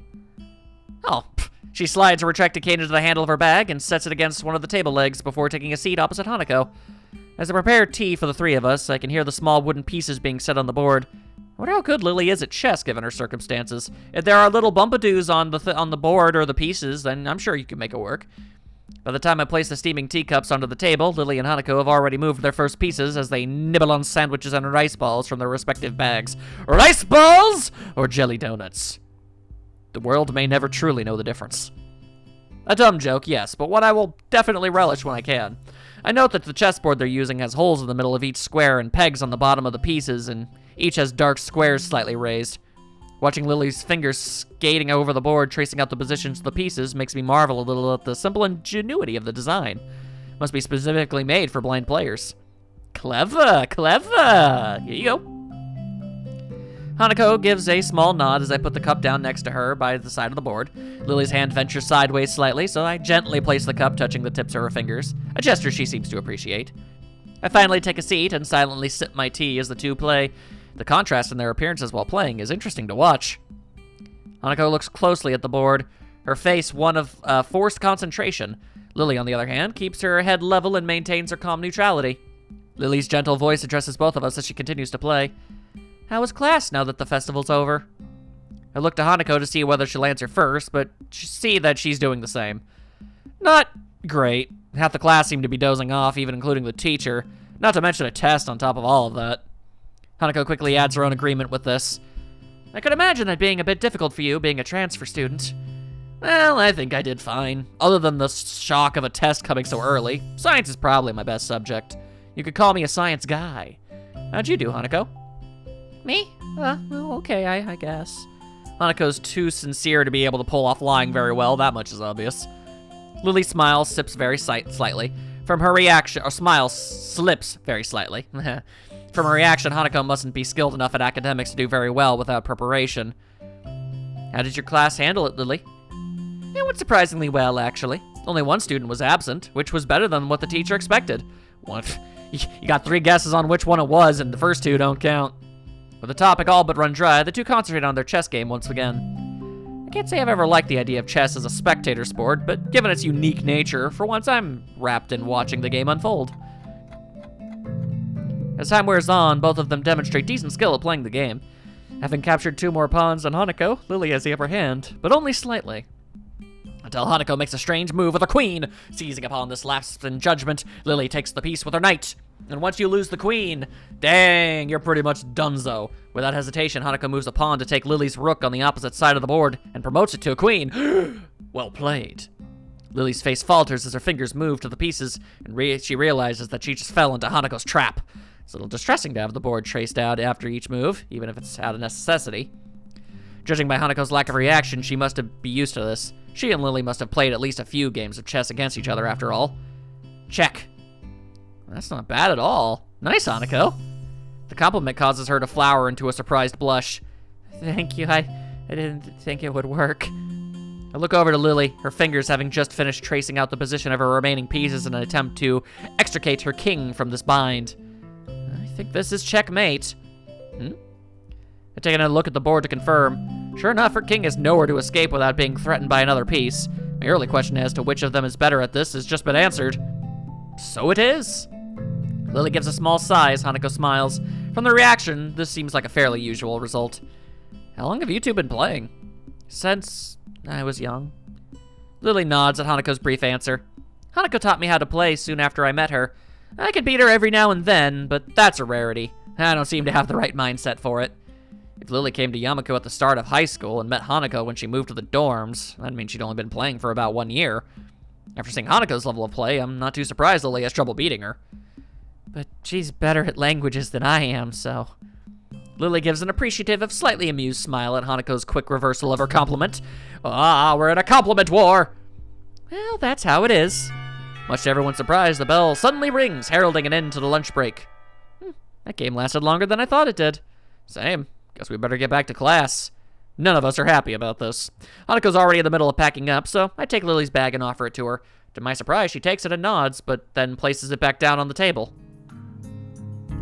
Oh, she slides a retracted cane into the handle of her bag and sets it against one of the table legs before taking a seat opposite Hanako. As I prepare tea for the three of us, I can hear the small wooden pieces being set on the board. I wonder how good Lily is at chess, given her circumstances. If there are little bumpadoos on the board or the pieces, then I'm sure you can make it work. By the time I place the steaming teacups onto the table, Lily and Hanako have already moved their first pieces as they nibble on sandwiches and rice balls from their respective bags. Rice balls or jelly donuts? The world may never truly know the difference. A dumb joke, yes, but one I will definitely relish when I can. I note that the chessboard they're using has holes in the middle of each square and pegs on the bottom of the pieces, and each has dark squares slightly raised. Watching Lily's fingers skating over the board, tracing out the positions of the pieces, makes me marvel a little at the simple ingenuity of the design. Must be specifically made for blind players. Clever, clever! Here you go. Hanako gives a small nod as I put the cup down next to her by the side of the board. Lily's hand ventures sideways slightly, so I gently place the cup, touching the tips of her fingers, a gesture she seems to appreciate. I finally take a seat and silently sip my tea as the two play. The contrast in their appearances while playing is interesting to watch. Hanako looks closely at the board, her face one of forced concentration. Lily, on the other hand, keeps her head level and maintains her calm neutrality. Lily's gentle voice addresses both of us as she continues to play. How is class now that the festival's over? I look to Hanako to see whether she'll answer first, but see that she's doing the same. Not great. Half the class seemed to be dozing off, even including the teacher, not to mention a test on top of all of that. Hanako quickly adds her own agreement with this. I could imagine that being a bit difficult for you, being a transfer student. Well, I think I did fine. Other than the shock of a test coming so early, science is probably my best subject. You could call me a science guy. How'd you do, Hanako? Me? Well, okay, I guess. Hanako's too sincere to be able to pull off lying very well, that much is obvious. Lily smiles, sips very slightly. From her reaction, or smiles, slips very slightly. From her reaction, Hanako mustn't be skilled enough at academics to do very well without preparation. How did your class handle it, Lily? It went surprisingly well, actually. Only one student was absent, which was better than what the teacher expected. What? You got 3 guesses on which one it was, and the first 2 don't count. With the topic all but run dry, the 2 concentrate on their chess game once again. I can't say I've ever liked the idea of chess as a spectator sport, but given its unique nature, for once I'm wrapped in watching the game unfold. As time wears on, both of them demonstrate decent skill at playing the game. Having captured 2 more pawns than Hanako, Lily has the upper hand, but only slightly. Until Hanako makes a strange move with a queen. Seizing upon this lapse in judgment, Lily takes the piece with her knight. And once you lose the queen, dang, you're pretty much donezo. Without hesitation, Hanako moves a pawn to take Lily's rook on the opposite side of the board and promotes it to a queen. Well played. Lily's face falters as her fingers move to the pieces, and she realizes that she just fell into Hanako's trap. It's a little distressing to have the board traced out after each move, even if it's out of necessity. Judging by Hanako's lack of reaction, she must be used to this. She and Lily must have played at least a few games of chess against each other after all. Check. That's not bad at all. Nice, Hanako. The compliment causes her to flower into a surprised blush. Thank you, I didn't think it would work. I look over to Lily, her fingers having just finished tracing out the position of her remaining pieces in an attempt to extricate her king from this bind. I think this is checkmate. I take another look at the board to confirm. Sure enough, her king has nowhere to escape without being threatened by another piece. My early question as to which of them is better at this has just been answered. So it is. Lily gives a small sigh as Hanako smiles. From the reaction, this seems like a fairly usual result. How long have you 2 been playing? Since I was young. Lily nods at Hanako's brief answer. Hanako taught me how to play soon after I met her. I can beat her every now and then, but that's a rarity. I don't seem to have the right mindset for it. If Lily came to Yamaku at the start of high school and met Hanako when she moved to the dorms, that means she'd only been playing for about 1 year. After seeing Hanako's level of play, I'm not too surprised Lily has trouble beating her. But she's better at languages than I am, so... Lily gives an appreciative, if slightly amused smile at Hanako's quick reversal of her compliment. Ah, we're in a compliment war! Well, that's how it is. Much to everyone's surprise, the bell suddenly rings, heralding an end to the lunch break. That game lasted longer than I thought it did. Same. Guess we better get back to class. None of us are happy about this. Hanako's already in the middle of packing up, so I take Lily's bag and offer it to her. To my surprise, she takes it and nods, but then places it back down on the table.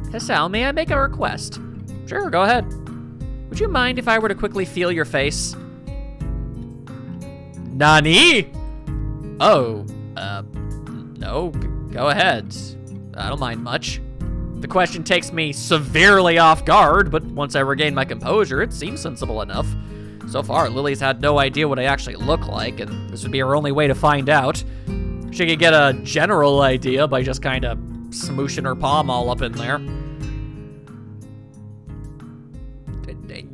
Hisao, may I make a request? Sure, go ahead. Would you mind if I were to quickly feel your face? Nani? Oh, no, go ahead. I don't mind much. The question takes me severely off guard, but once I regain my composure, it seems sensible enough. So far, Lily's had no idea what I actually look like, and this would be her only way to find out. She could get a general idea by just kind of smooshing her palm all up in there.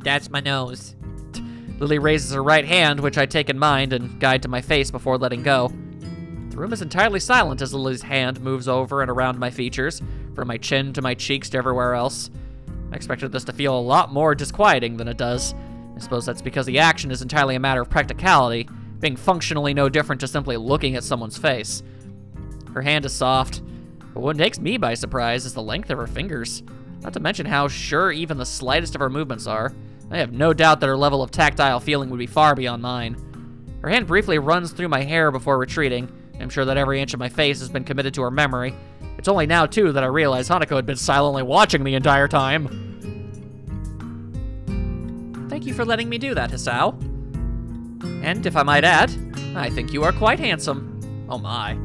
That's my nose. Lily raises her right hand, which I take in mind and guide to my face before letting go. The room is entirely silent as Lily's hand moves over and around my features, from my chin to my cheeks to everywhere else. I expected this to feel a lot more disquieting than it does. I suppose that's because the action is entirely a matter of practicality, being functionally no different to simply looking at someone's face. Her hand is soft, but what takes me by surprise is the length of her fingers. Not to mention how sure even the slightest of her movements are. I have no doubt that her level of tactile feeling would be far beyond mine. Her hand briefly runs through my hair before retreating. I'm sure that every inch of my face has been committed to her memory. It's only now, too, that I realize Hanako had been silently watching the entire time. Thank you for letting me do that, Hisao. And if I might add, I think you are quite handsome. Oh my.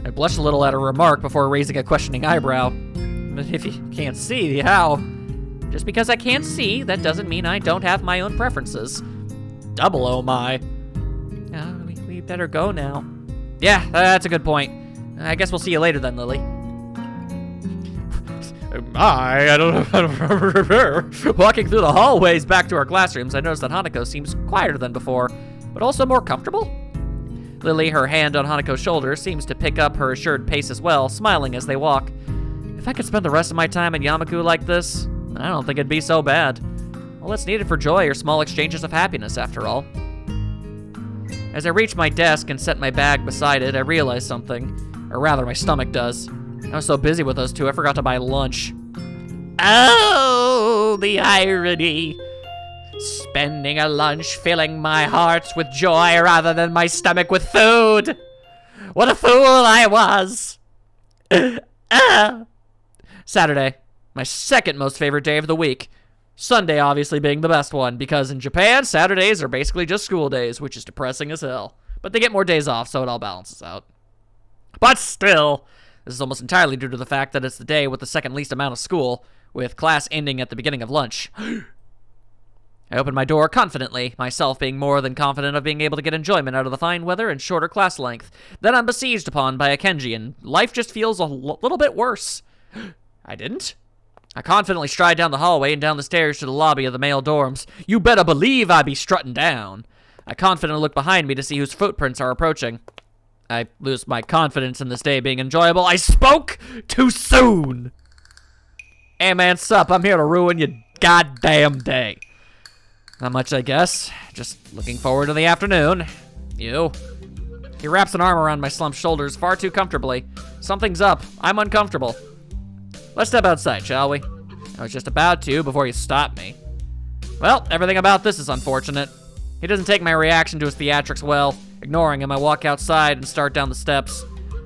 I blushed a little at her remark before raising a questioning eyebrow. But if you can't see, how? Just because I can't see, that doesn't mean I don't have my own preferences. Double oh my. We better go now. Yeah, that's a good point. I guess we'll see you later then, Lily. I don't know. Walking through the hallways back to our classrooms, I noticed that Hanako seems quieter than before, but also more comfortable. Lily, her hand on Hanako's shoulder, seems to pick up her assured pace as well, smiling as they walk. If I could spend the rest of my time at Yamaku like this, I don't think it'd be so bad. All that's needed for joy are small exchanges of happiness, after all. As I reach my desk and set my bag beside it, I realize something. Or rather, my stomach does. I was so busy with those two, I forgot to buy lunch. Oh, the irony. Spending a lunch filling my heart with joy rather than my stomach with food. What a fool I was. Saturday, my second most favorite day of the week. Sunday obviously being the best one, because in Japan, Saturdays are basically just school days, which is depressing as hell. But they get more days off, so it all balances out. But still, this is almost entirely due to the fact that it's the day with the second least amount of school, with class ending at the beginning of lunch. I opened my door confidently, myself being more than confident of being able to get enjoyment out of the fine weather and shorter class length. Then I'm besieged upon by a Kenji, and life just feels a little bit worse. I didn't? I confidently stride down the hallway and down the stairs to the lobby of the male dorms. You better believe I be strutting down. I confidently look behind me to see whose footprints are approaching. I lose my confidence in this day being enjoyable. I spoke too soon! Hey man, sup? I'm here to ruin your goddamn day. Not much, I guess. Just looking forward to the afternoon. You. He wraps an arm around my slumped shoulders far too comfortably. Something's up. I'm uncomfortable. Let's step outside, shall we? I was just about to before you stopped me. Well, everything about this is unfortunate. He doesn't take my reaction to his theatrics well. Ignoring him, I walk outside and start down the steps.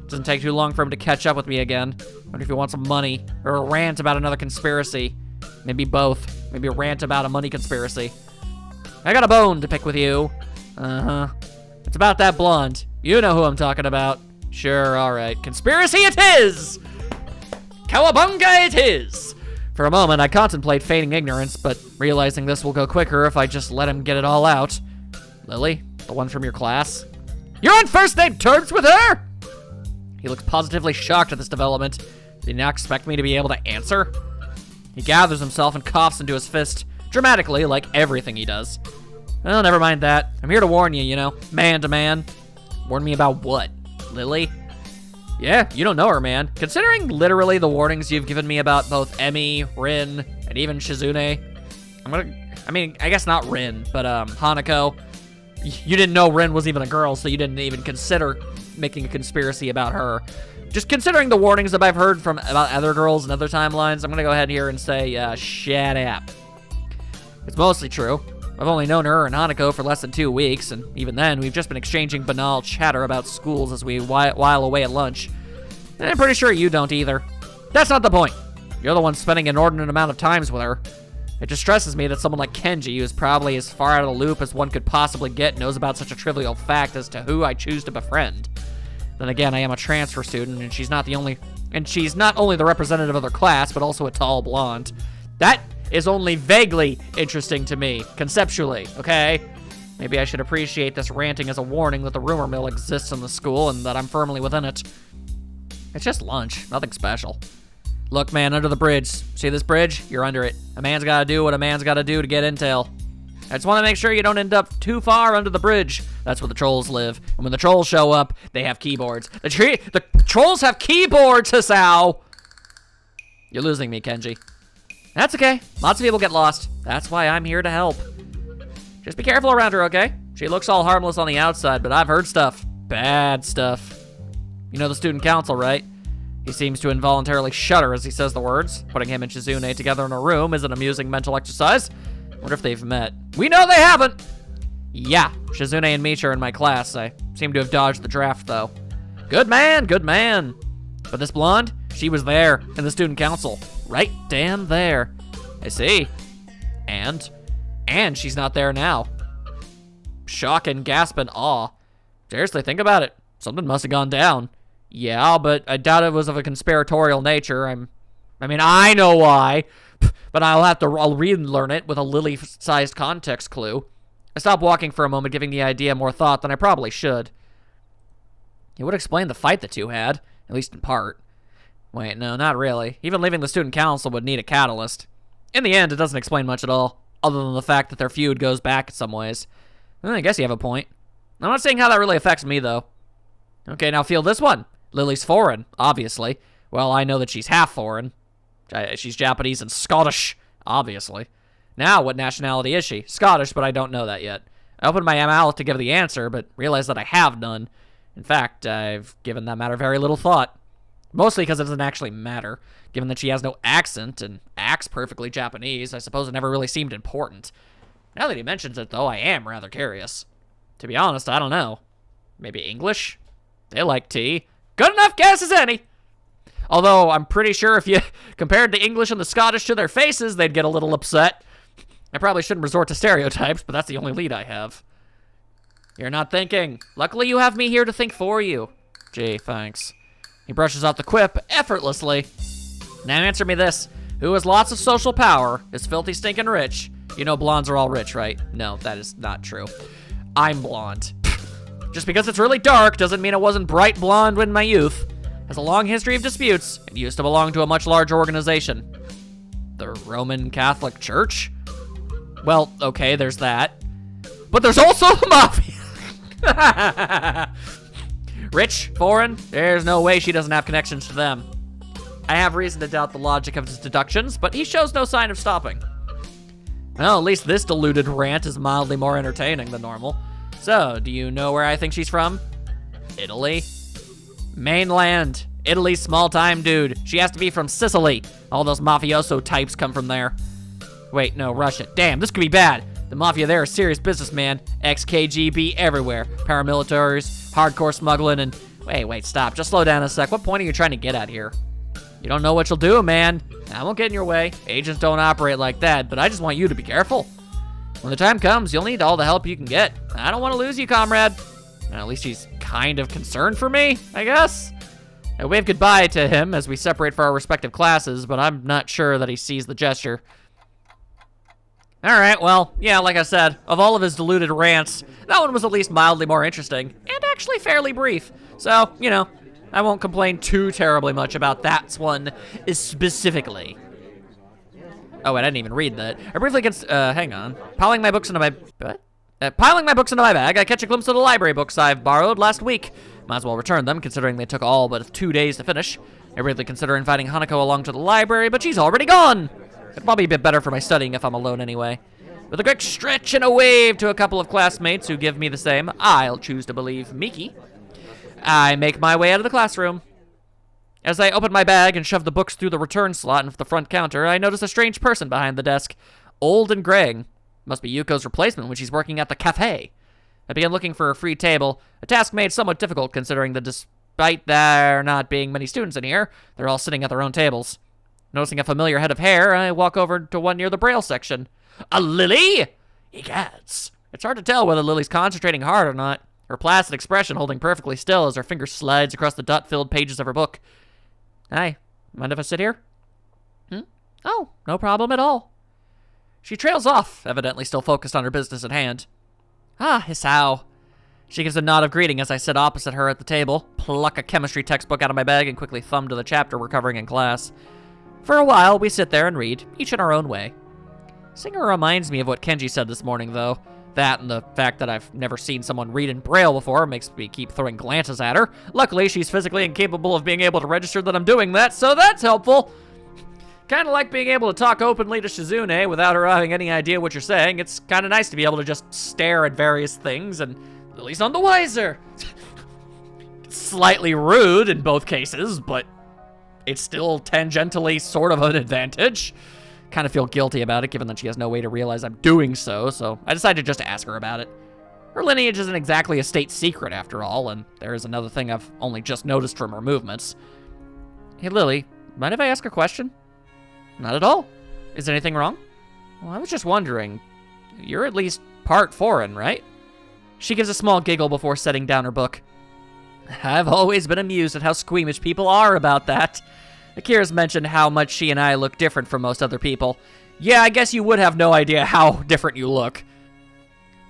Doesn't take too long for him to catch up with me again. Wonder if he wants some money or a rant about another conspiracy. Maybe both. Maybe a rant about a money conspiracy. I got a bone to pick with you. Uh-huh. It's about that blonde. You know who I'm talking about. Sure, alright. Conspiracy it is! Cowabunga it is! For a moment, I contemplate feigning ignorance, but realizing this will go quicker if I just let him get it all out. Lily, the one from your class? You're on first name terms with her? He looks positively shocked at this development. Did he not expect me to be able to answer? He gathers himself and coughs into his fist, dramatically, like everything he does. Well, never mind that. I'm here to warn you, you know, man to man. Warn me about what? Lily? Yeah, you don't know her, man. Considering literally the warnings you've given me about both Emi, Rin, and even Shizune, I guess not Rin, but Hanako. You didn't know Rin was even a girl, so you didn't even consider making a conspiracy about her. Just considering the warnings that I've heard about other girls and other timelines, I'm gonna go ahead here and say, shut up. It's mostly true. I've only known her and Hanako for less than 2 weeks, and even then, we've just been exchanging banal chatter about schools as we while away at lunch. And I'm pretty sure you don't either. That's not the point. You're the one spending an inordinate amount of times with her. It distresses me that someone like Kenji, who is probably as far out of the loop as one could possibly get, knows about such a trivial fact as to who I choose to befriend. Then again, I am a transfer student, and she's not only the representative of their class, but also a tall blonde. That is only vaguely interesting to me, conceptually, okay? Maybe I should appreciate this ranting as a warning that the rumor mill exists in the school and that I'm firmly within it. It's just lunch, nothing special. Look, man, under the bridge. See this bridge? You're under it. A man's gotta do what a man's gotta do to get intel. I just wanna make sure you don't end up too far under the bridge. That's where the trolls live. And when the trolls show up, they have keyboards. The trolls have keyboards, Hisao! You're losing me, Kenji. That's okay. Lots of people get lost. That's why I'm here to help. Just be careful around her, okay? She looks all harmless on the outside, but I've heard stuff. Bad stuff. You know the student council, right? He seems to involuntarily shudder as he says the words. Putting him and Shizune together in a room is an amusing mental exercise. Wonder if they've met. We know they haven't! Yeah, Shizune and Micha are in my class. I seem to have dodged the draft, though. Good man, good man. But this blonde, she was there in the student council. Right down there. I see. And she's not there now. Shock and gasp and awe. Seriously, think about it. Something must have gone down. Yeah, but I doubt it was of a conspiratorial nature. I know why, but I'll relearn it with a Lily-sized context clue. I stopped walking for a moment, giving the idea more thought than I probably should. It would explain the fight the two had, at least in part. Wait, no, not really. Even leaving the student council would need a catalyst. In the end, it doesn't explain much at all, other than the fact that their feud goes back in some ways. Well, I guess you have a point. I'm not saying how that really affects me, though. Okay, now feel this one. Lily's foreign, obviously. Well, I know that she's half foreign. She's Japanese and Scottish, obviously. Now, what nationality is she? Scottish, but I don't know that yet. I opened my mouth to give the answer, but realized that I have none. In fact, I've given that matter very little thought. Mostly because it doesn't actually matter. Given that she has no accent and acts perfectly Japanese, I suppose it never really seemed important. Now that he mentions it, though, I am rather curious. To be honest, I don't know. Maybe English? They like tea. Good enough guess as any. Although, I'm pretty sure if you compared the English and the Scottish to their faces, they'd get a little upset. I probably shouldn't resort to stereotypes, but that's the only lead I have. You're not thinking. Luckily, you have me here to think for you. Gee, thanks. He brushes off the quip effortlessly. Now answer me this. Who has lots of social power is filthy stinking rich? You know blondes are all rich, right? No, that is not true. I'm blonde. Just because it's really dark doesn't mean it wasn't bright blonde in my youth. Has a long history of disputes and used to belong to a much larger organization. The Roman Catholic Church? Well, okay, there's that. But there's also the mafia. Rich, foreign, there's no way she doesn't have connections to them. I have reason to doubt the logic of his deductions, but he shows no sign of stopping. Well, at least this deluded rant is mildly more entertaining than normal. So, do you know where I think she's from? Italy? Mainland. Italy's small-time dude. She has to be from Sicily. All those mafioso types come from there. Wait, no, Russia. Damn, this could be bad. The mafia there is serious business, man. Ex-KGB everywhere. Paramilitaries, hardcore smuggling, and... Wait, stop. Just slow down a sec. What point are you trying to get at here? You don't know what you'll do, man. I won't get in your way. Agents don't operate like that, but I just want you to be careful. When the time comes, you'll need all the help you can get. I don't want to lose you, comrade. At least he's kind of concerned for me, I guess. I wave goodbye to him as we separate for our respective classes, but I'm not sure that he sees the gesture. Alright, well, yeah, like I said, of all of his deluded rants, that one was at least mildly more interesting, and actually fairly brief. So, you know, I won't complain too terribly much about that one specifically. Oh, wait, I didn't even read that. I briefly hang on. Piling my books into my... What? Piling my books into my bag, I catch a glimpse of the library books I've borrowed last week. Might as well return them, considering they took all but 2 days to finish. I briefly consider inviting Hanako along to the library, but she's already gone! It'd probably be a bit better for my studying if I'm alone anyway. With a quick stretch and a wave to a couple of classmates who give me the same, I'll choose to believe Miki. I make my way out of the classroom. As I open my bag and shove the books through the return slot into the front counter, I notice a strange person behind the desk. Old and graying. Must be Yuko's replacement when she's working at the cafe. I began looking for a free table, a task made somewhat difficult considering that despite there not being many students in here, they're all sitting at their own tables. Noticing a familiar head of hair, I walk over to one near the braille section. A Lily? Egads. It's hard to tell whether Lily's concentrating hard or not. Her placid expression holding perfectly still as her finger slides across the dot-filled pages of her book. Hi, mind if I sit here? Oh, no problem at all. She trails off, evidently still focused on her business at hand. Ah, Hisao. She gives a nod of greeting as I sit opposite her at the table, pluck a chemistry textbook out of my bag, and quickly thumb to the chapter we're covering in class. For a while, we sit there and read, each in our own way. Singer reminds me of what Kenji said this morning, though. That and the fact that I've never seen someone read in Braille before makes me keep throwing glances at her. Luckily, she's physically incapable of being able to register that I'm doing that, so that's helpful. Kind of like being able to talk openly to Shizune without her having any idea what you're saying. It's kind of nice to be able to just stare at various things and at least none the wiser. Slightly rude in both cases, but it's still tangentially sort of an advantage. Kind of feel guilty about it, given that she has no way to realize I'm doing so I decided just to ask her about it. Her lineage isn't exactly a state secret, after all, and there is another thing I've only just noticed from her movements. Hey, Lily, mind if I ask a question? Not at all. Is anything wrong? Well, I was just wondering. You're at least part foreign, right? She gives a small giggle before setting down her book. I've always been amused at how squeamish people are about that. Akira's mentioned how much she and I look different from most other people. Yeah, I guess you would have no idea how different you look.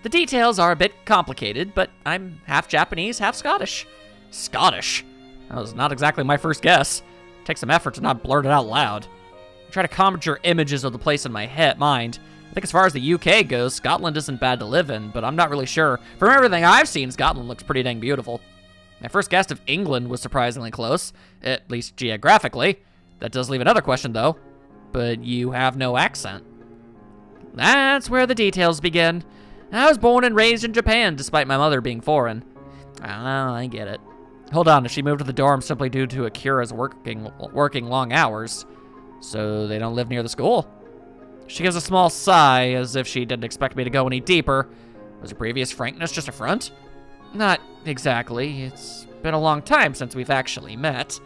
The details are a bit complicated, but I'm half Japanese, half Scottish. Scottish? That was not exactly my first guess. Take some effort to not blurt it out loud. I try to conjure images of the place in my mind. I think as far as the UK goes, Scotland isn't bad to live in, but I'm not really sure. From everything I've seen, Scotland looks pretty dang beautiful. My first guess of England was surprisingly close, at least geographically. That does leave another question, though. But you have no accent. That's where the details begin. I was born and raised in Japan, despite my mother being foreign. Oh, I get it. Hold on, she moved to the dorm simply due to Akira's working long hours, so they don't live near the school. She gives a small sigh, as if she didn't expect me to go any deeper. Was her previous frankness just a front? Not exactly. It's been a long time since we've actually met.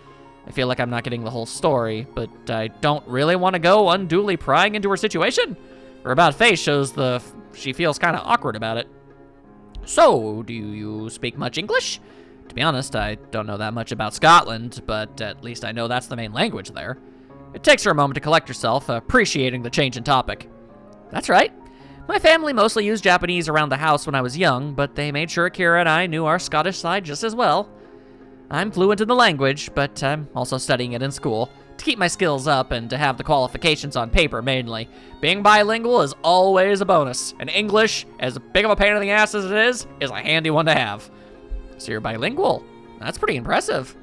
I feel like I'm not getting the whole story, but I don't really want to go unduly prying into her situation. Her about face shows she feels kind of awkward about it. So, do you speak much English? To be honest, I don't know that much about Scotland, but at least I know that's the main language there. It takes her a moment to collect herself, appreciating the change in topic. That's right. My family mostly used Japanese around the house when I was young, but they made sure Akira and I knew our Scottish side just as well. I'm fluent in the language, but I'm also studying it in school, to keep my skills up and to have the qualifications on paper mainly. Being bilingual is always a bonus, and English, as big of a pain in the ass as it is a handy one to have. So you're bilingual. That's pretty impressive.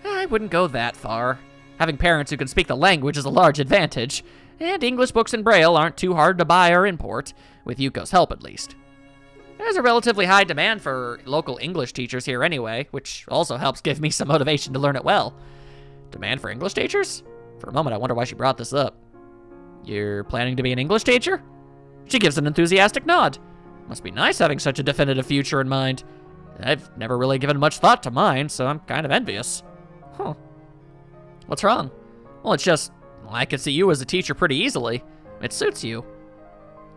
I wouldn't go that far. Having parents who can speak the language is a large advantage, and English books in Braille aren't too hard to buy or import, with Yuko's help at least. There's a relatively high demand for local English teachers here anyway, which also helps give me some motivation to learn it well. Demand for English teachers? For a moment, I wonder why she brought this up. You're planning to be an English teacher? She gives an enthusiastic nod. Must be nice having such a definitive future in mind. I've never really given much thought to mine, so I'm kind of envious. Huh. What's wrong? Well, it's just, I could see you as a teacher pretty easily. It suits you.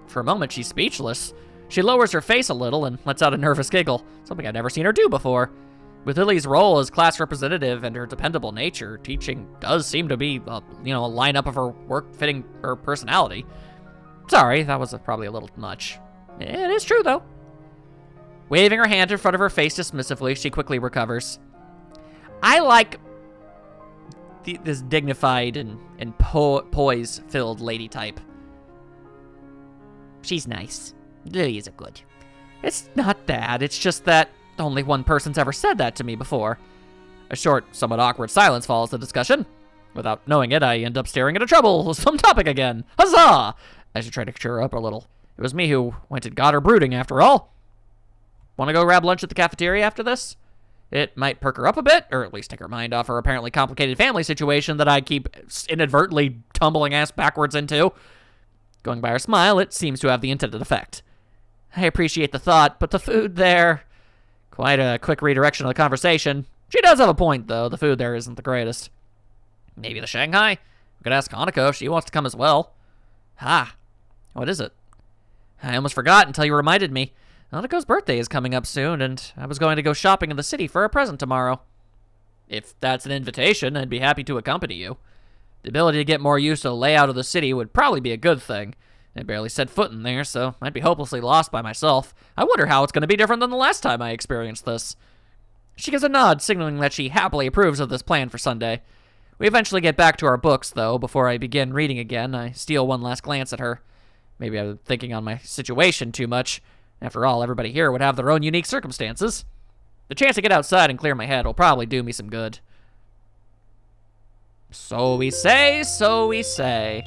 For a moment, she's speechless. She lowers her face a little and lets out a nervous giggle, something I've never seen her do before. With Lily's role as class representative and her dependable nature, teaching does seem to be, a lineup of her work fitting her personality. Sorry, that was probably a little much. It is true, though. Waving her hand in front of her face dismissively, she quickly recovers. I like this dignified and poise-filled lady type. She's nice. Lily is a good. It's not that, it's just that only one person's ever said that to me before. A short, somewhat awkward silence follows the discussion. Without knowing it, I end up staring at a troublesome topic again. Huzzah! I should try to cheer her up a little. It was me who went and got her brooding after all. Want to go grab lunch at the cafeteria after this? It might perk her up a bit, or at least take her mind off her apparently complicated family situation that I keep inadvertently tumbling ass backwards into. Going by her smile, it seems to have the intended effect. I appreciate the thought, but the food there... Quite a quick redirection of the conversation. She does have a point, though. The food there isn't the greatest. Maybe the Shanghai? We could ask Hanako if she wants to come as well. What is it? I almost forgot until you reminded me. Hanako's birthday is coming up soon, and I was going to go shopping in the city for a present tomorrow. If that's an invitation, I'd be happy to accompany you. The ability to get more used to the layout of the city would probably be a good thing. I barely set foot in there, so I'd be hopelessly lost by myself. I wonder how it's going to be different than the last time I experienced this. She gives a nod, signaling that she happily approves of this plan for Sunday. We eventually get back to our books, though. Before I begin reading again, I steal one last glance at her. Maybe I'm thinking on my situation too much. After all, everybody here would have their own unique circumstances. The chance to get outside and clear my head will probably do me some good. So we say, so we say.